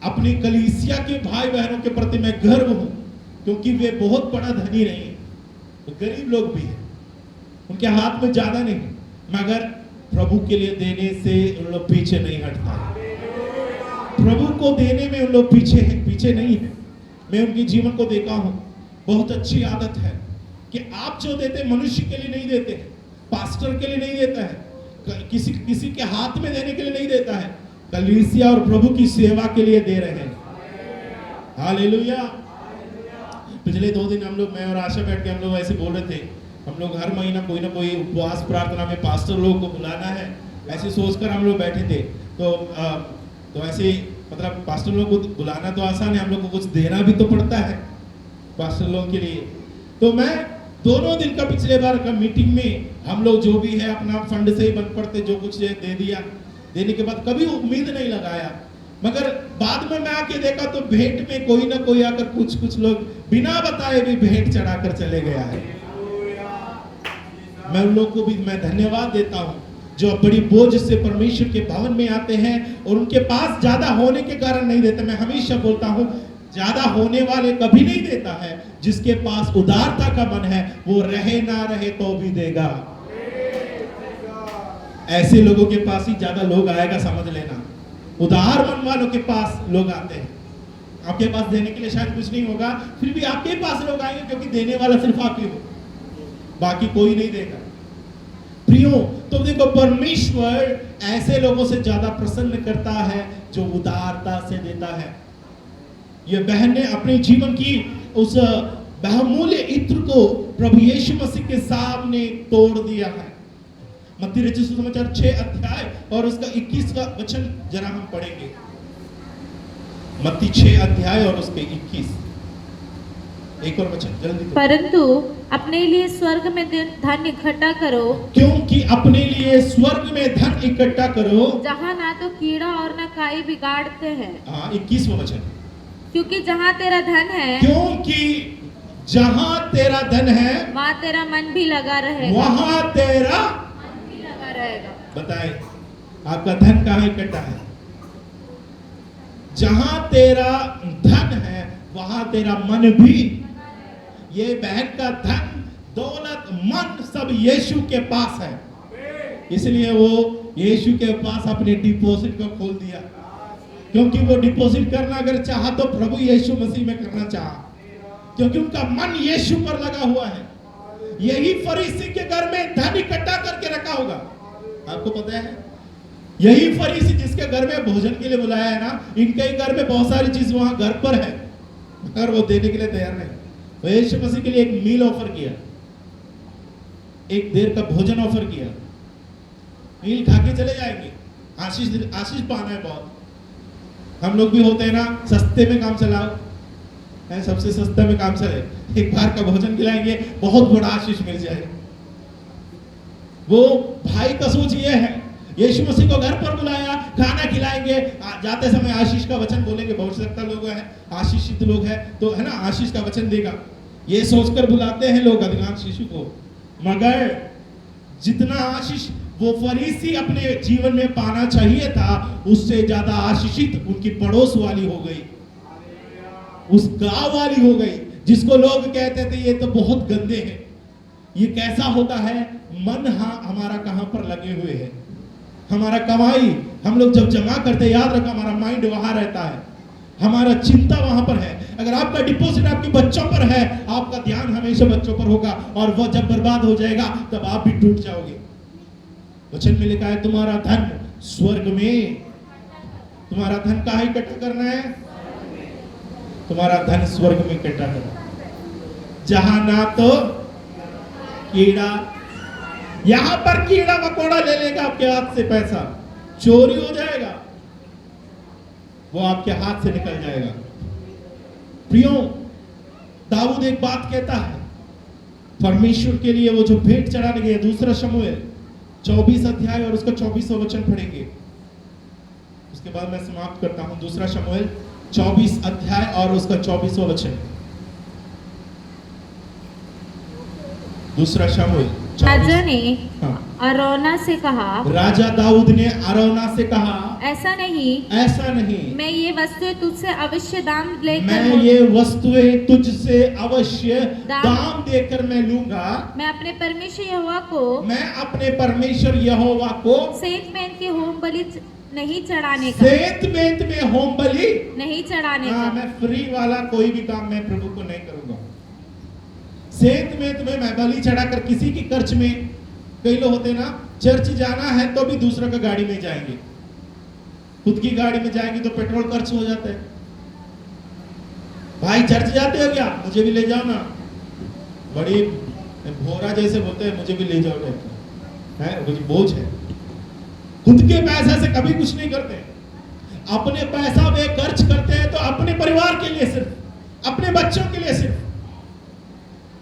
[SPEAKER 1] अपनी कलीसिया के भाई बहनों के प्रति मैं गर्व हूं, क्योंकि वे बहुत बड़ा धनी नहीं है, तो गरीब लोग भी हैं, उनके हाथ में ज्यादा नहीं, मगर प्रभु के लिए देने से उन लोग पीछे नहीं हटता। प्रभु को देने में उन लोग पीछे नहीं है। मैं उनके जीवन को देखा हूं, बहुत अच्छी आदत है कि आप जो देते मनुष्य के लिए नहीं देते, पास्टर के लिए नहीं देता है, किसी किसी के हाथ में देने के लिए नहीं देता है, कलीसिया और प्रभु की सेवा के लिए दे रहे हैं। हालेलुया। पिछले 2 दिन हम लोग, मैं और आशा बैठ के हम लोग ऐसे बोल रहे थे, हम लोग हर महीना कोई ना कोई उपवास प्रार्थना में पास्टर लोग को बुलाना है, ऐसे सोचकर हम लोग बैठे थे। तो ऐसे मतलब पास्टर लोग को बुलाना तो आसान है, हम लोग को कुछ देना भी तो पड़ता है पास्टर लोग के लिए। तो मैं दोनों दिन का पिछले बार का मीटिंग में हम लोग जो भी है अपना फंड से ही बन पड़ते, जो कुछ दे दिया, देने के बाद कभी उम्मीद नहीं लगाया, मगर बाद में मैं आके देखा तो भेंट में कोई ना कोई आकर कुछ लोग बिना बताए भी भेंट चढ़ाकर चले गया है। मैं उन लोग को भी मैं धन्यवाद देता हूँ जो बड़ी बोझ से परमेश्वर के भवन में आते हैं और उनके पास ज्यादा होने के कारण नहीं देते। मैं हमेशा बोलता हूँ, ज्यादा होने वाले कभी नहीं देता है, जिसके पास उदारता का मन है वो रहे ना रहे तो भी देगा। ऐसे लोगों के पास ही ज्यादा लोग आएगा, समझ लेना। उदार मन वालों के पास लोग आते हैं। आपके पास देने के लिए शायद कुछ नहीं होगा, फिर भी आपके पास लोग आएंगे, क्योंकि देने वाला सिर्फ आप ही हो, बाकी कोई नहीं देगा। प्रियो, तो देखो परमेश्वर ऐसे लोगों से ज्यादा प्रसन्न करता है जो उदारता से देता है। ये बहन ने अपने जीवन की उस बहुमूल्य इत्र को प्रभु यीशु मसीह के सामने तोड़ दिया है। मत्ती रचित सुसमाचार 6 अध्याय और उसका 21 का वचन जरा हम पढ़ेंगे। मत्ती 6 अध्याय और उसके 21, एक और वचन जल्दी।
[SPEAKER 2] परंतु अपने लिए स्वर्ग में धन इकट्ठा करो,
[SPEAKER 1] क्योंकि अपने लिए स्वर्ग में धन इकट्ठा करो,
[SPEAKER 2] जहाँ ना तो कीड़ा और ना काई बिगाड़ते हैं।
[SPEAKER 1] 21वां वचन।
[SPEAKER 2] क्योंकि जहाँ तेरा धन है,
[SPEAKER 1] क्योंकि जहाँ तेरा धन है
[SPEAKER 2] वहाँ तेरा मन भी लगा रहेगा।
[SPEAKER 1] वहाँ तेरा
[SPEAKER 2] मन भी लगा रहेगा।
[SPEAKER 1] बताए आपका धन कहाँ इकट्ठा है? जहाँ तेरा धन है वहाँ तेरा मन भी। ये बहन का धन, दौलत, मन सब यीशु के पास है, इसलिए वो यीशु के पास अपने डिपॉजिट को खोल दिया। क्योंकि वो डिपॉजिट करना अगर चाहा तो प्रभु यीशु मसीह में करना चाहा, क्योंकि उनका मन यीशु पर लगा हुआ है। यही फरीसी के घर में धन इकट्ठा करके रखा होगा, आपको पता है? यही फरीसी जिसके घर में भोजन के लिए बुलाया है ना, इनके ही घर में बहुत सारी चीज वहां घर पर है, मगर वो देने के लिए तैयार नहीं। वो यीशु मसीह के लिए एक मील ऑफर किया, एक देर का भोजन ऑफर किया। मील खा के चले जाएंगे, आशीष पाना है बहुत। हम लोग भी होते हैं ना, सस्ते में काम चलाओ, है सबसे सस्ता में काम चले, एक बार का भोजन खिलाएंगे, बहुत बड़ा आशीष मिल जाएगा। वो भाई का सोच ये है, यीशु मसीह को घर पर बुलाया, खाना खिलाएंगे, जाते समय आशीष का वचन बोलेंगे। बहुत सकता लोग हैं आशीषित लोग हैं तो है ना, आशीष का वचन देगा, ये सोचकर बुलाते हैं लोग अधिकांश शिशु को। मगर जितना आशीष वो फरीसी अपने जीवन में पाना चाहिए था, उससे ज्यादा आशीषित उनकी पड़ोस वाली हो गई, उस गांव वाली हो गई, जिसको लोग कहते थे ये तो बहुत गंदे हैं। ये कैसा होता है? मन हमारा कहां पर लगे हुए है, हमारा कमाई हम लोग जब जमा करते, याद रखो हमारा माइंड वहां रहता है, हमारा चिंता वहां पर है। अगर आपका डिपॉजिट आपके बच्चों पर है, आपका ध्यान हमेशा बच्चों पर होगा, और वह जब बर्बाद हो जाएगा तब आप भी टूट जाओगे। वचन में लिखा है तुम्हारा धन स्वर्ग में। तुम्हारा धन कहाँ इकट्ठा करना है? तुम्हारा धन स्वर्ग में इकट्ठा करना, जहां ना तो कीड़ा, यहां पर कीड़ा मकोड़ा ले लेगा आपके हाथ से, पैसा चोरी हो जाएगा, वो आपके हाथ से निकल जाएगा। प्रियो, दाऊद एक बात कहता है परमेश्वर के लिए, वो जो भेंट चढ़ाने गए, दूसरा शमूएल 24 अध्याय और उसका 24वां वचन पढ़ेंगे, उसके बाद मैं समाप्त करता हूं। दूसरा शमूएल 24 अध्याय और उसका 24वां वचन। दूसरा शमूएल।
[SPEAKER 2] राजा ने अरौना से कहा,
[SPEAKER 1] राजा दाऊद ने अरौना से कहा,
[SPEAKER 2] ऐसा नहीं,
[SPEAKER 1] ऐसा नहीं,
[SPEAKER 2] मैं ये वस्तुएं तुझसे अवश्य दाम लेकर,
[SPEAKER 1] मैं ये वस्तुएं तुझसे अवश्य दाम देकर मैं लूंगा।
[SPEAKER 2] मैं अपने परमेश्वर यहोवा को,
[SPEAKER 1] मैं अपने परमेश्वर यहोवा को
[SPEAKER 2] सेंत मेंत के होम बलि नहीं चढ़ाने का,
[SPEAKER 1] सेंत मेंत में होम बलि
[SPEAKER 2] नहीं चढ़ाने का।
[SPEAKER 1] मैं फ्री वाला कोई भी काम मैं प्रभु को नहीं करूंगा। सेंत में मैं बलि चढ़ाकर किसी की खर्च में कई लोग होते ना, चर्च जाना है तो भी दूसरों का गाड़ी में जाएंगे, खुद की गाड़ी में जाएंगे तो पेट्रोल खर्च हो जाता है। भाई चर्च जाते हो क्या, मुझे भी ले जाओ ना, बड़ी भोरा जैसे बोलते हैं, मुझे भी ले जाओ है, कुछ बोझ है। खुद के पैसे से कभी कुछ नहीं करते, अपने पैसा वे खर्च करते हैं तो अपने परिवार के लिए सिर्फ, अपने बच्चों के लिए सिर्फ।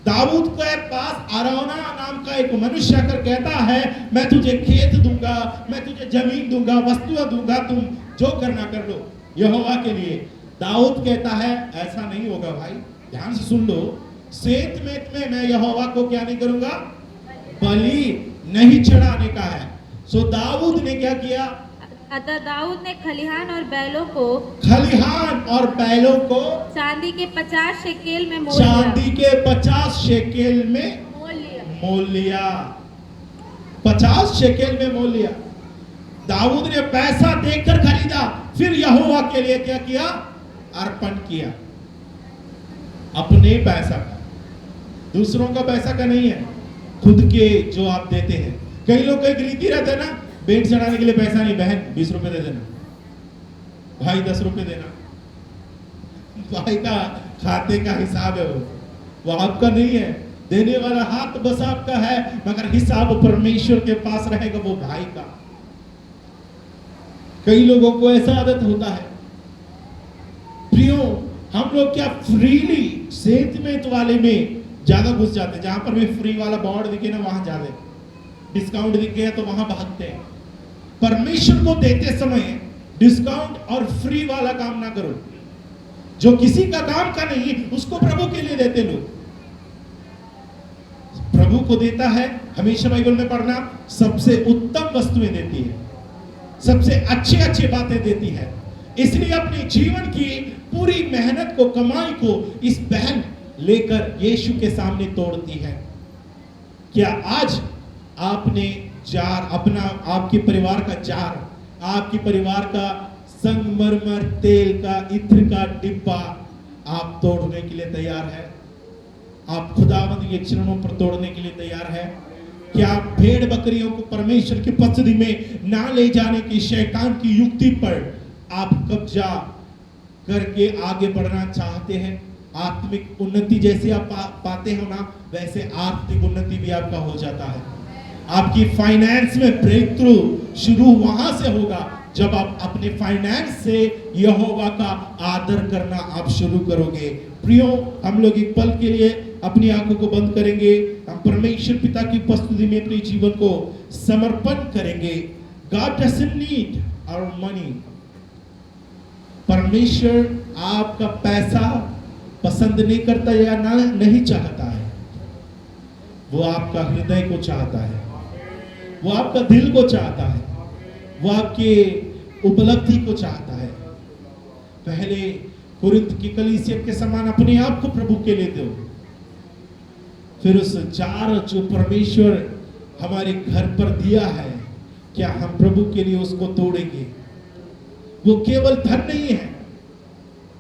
[SPEAKER 1] दाऊद के पास अरौना नाम का एक मनुष्य आकर कहता है, मैं तुझे खेत दूंगा, मैं तुझे जमीन दूंगा, वस्तुएं दूंगा, तुम जो करना कर लो यहोवा के लिए। दाऊद कहता है ऐसा नहीं होगा भाई, ध्यान से सुन लो, सेत में मैं यहोवा को क्या नहीं करूंगा, बलि नहीं चढ़ाने का है। सो दाऊद ने क्या किया,
[SPEAKER 2] अतः दाऊद ने खलिहान और बैलों को चांदी के 50 शेकेल में मोल लिया।
[SPEAKER 1] चांदी के 50 शेकेल में मोल लिया, 50 शेकेल में मोल लिया। दाऊद ने पैसा देकर खरीदा, फिर यहोवा के लिए क्या किया, अर्पण किया। अपने पैसा का, दूसरों का पैसा का नहीं है, खुद के जो आप देते हैं। कई लोग कई रीति रहते हैं ना, भेंट चढ़ाने के लिए पैसा नहीं, बहन 20 रुपए दे देना, भाई 10 रुपए देना, भाई का खाते का हिसाब है, वो आपका नहीं है। देने वाला हाथ बस आपका है, मगर हिसाब परमेश्वर के पास रहेगा, वो भाई का। कई लोगों को ऐसा आदत होता है, प्रियो हम लोग क्या फ्रीली सेत में वाले में ज्यादा घुस जाते हैं, जहां पर भी फ्री वाला बोर्ड दिखे ना वहां ज्यादा, डिस्काउंट दिख गया तो वहां भागते हैं। परमेश्वर को देते समय डिस्काउंट और फ्री वाला काम ना करो, जो किसी का काम का नहीं उसको प्रभु के लिए देते लोग। प्रभु को देता है, हमेशा बाइबल में पढ़ना, सबसे उत्तम वस्तुएं देती है, सबसे अच्छे अच्छे बातें देती है। इसलिए अपने जीवन की पूरी मेहनत को, कमाई को इस बहन लेकर यीशु के सामने तोड़ती है। क्या आज आपने जार अपना, आपके परिवार का जार, आपके परिवार का संगमरमर तेल का, इत्र का डिब्बा आप तोड़ने के लिए तैयार है? आप खुदावंद के चरणों पर तोड़ने के लिए तैयार है? क्या आप भेड़ बकरियों को परमेश्वर की पसंद में ना ले जाने की शैतान की युक्ति पर आप कब्जा करके आगे बढ़ना चाहते हैं? आत्मिक उन्नति जैसे आप पाते हो ना, वैसे आर्थिक उन्नति भी आपका हो जाता है। आपकी फाइनेंस में ब्रेक थ्रू शुरू वहां से होगा जब आप अपने फाइनेंस से यहोवा का आदर करना आप शुरू करोगे। प्रियो, हम लोग एक पल के लिए अपनी आंखों को बंद करेंगे, हम परमेश्वर पिता की उपस्थिति में अपने जीवन को समर्पण करेंगे। God doesn't need our money। परमेश्वर आपका पैसा पसंद नहीं करता या नहीं चाहता है, वो आपका हृदय को चाहता है, वो आपका दिल को चाहता है, वो आपके उपलब्धि को चाहता है। पहले कुरिन्थ की कलीसिया के समान अपने आप को प्रभु के लिए दो, फिर उस जार जो परमेश्वर हमारे घर पर दिया है, क्या हम प्रभु के लिए उसको तोड़ेंगे? वो केवल धन नहीं है,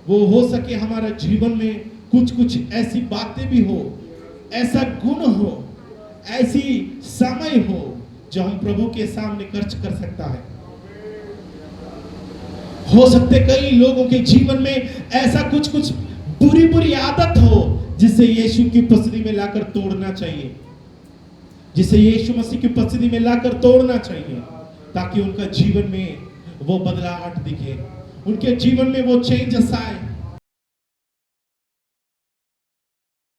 [SPEAKER 1] वो हो सके हमारा जीवन में कुछ ऐसी बातें भी हो, ऐसा गुण हो, ऐसी समय हो जो हम प्रभु के सामने खर्च कर सकता है। हो सकते कई लोगों के जीवन में ऐसा कुछ बुरी आदत हो जिसे यीशु की उपस्थिति में लाकर तोड़ना चाहिए, जिसे यीशु मसीह की उपस्थिति में लाकर तोड़ना चाहिए, ताकि उनका जीवन में वो बदलाव दिखे, उनके जीवन में वो चेंजेस आए।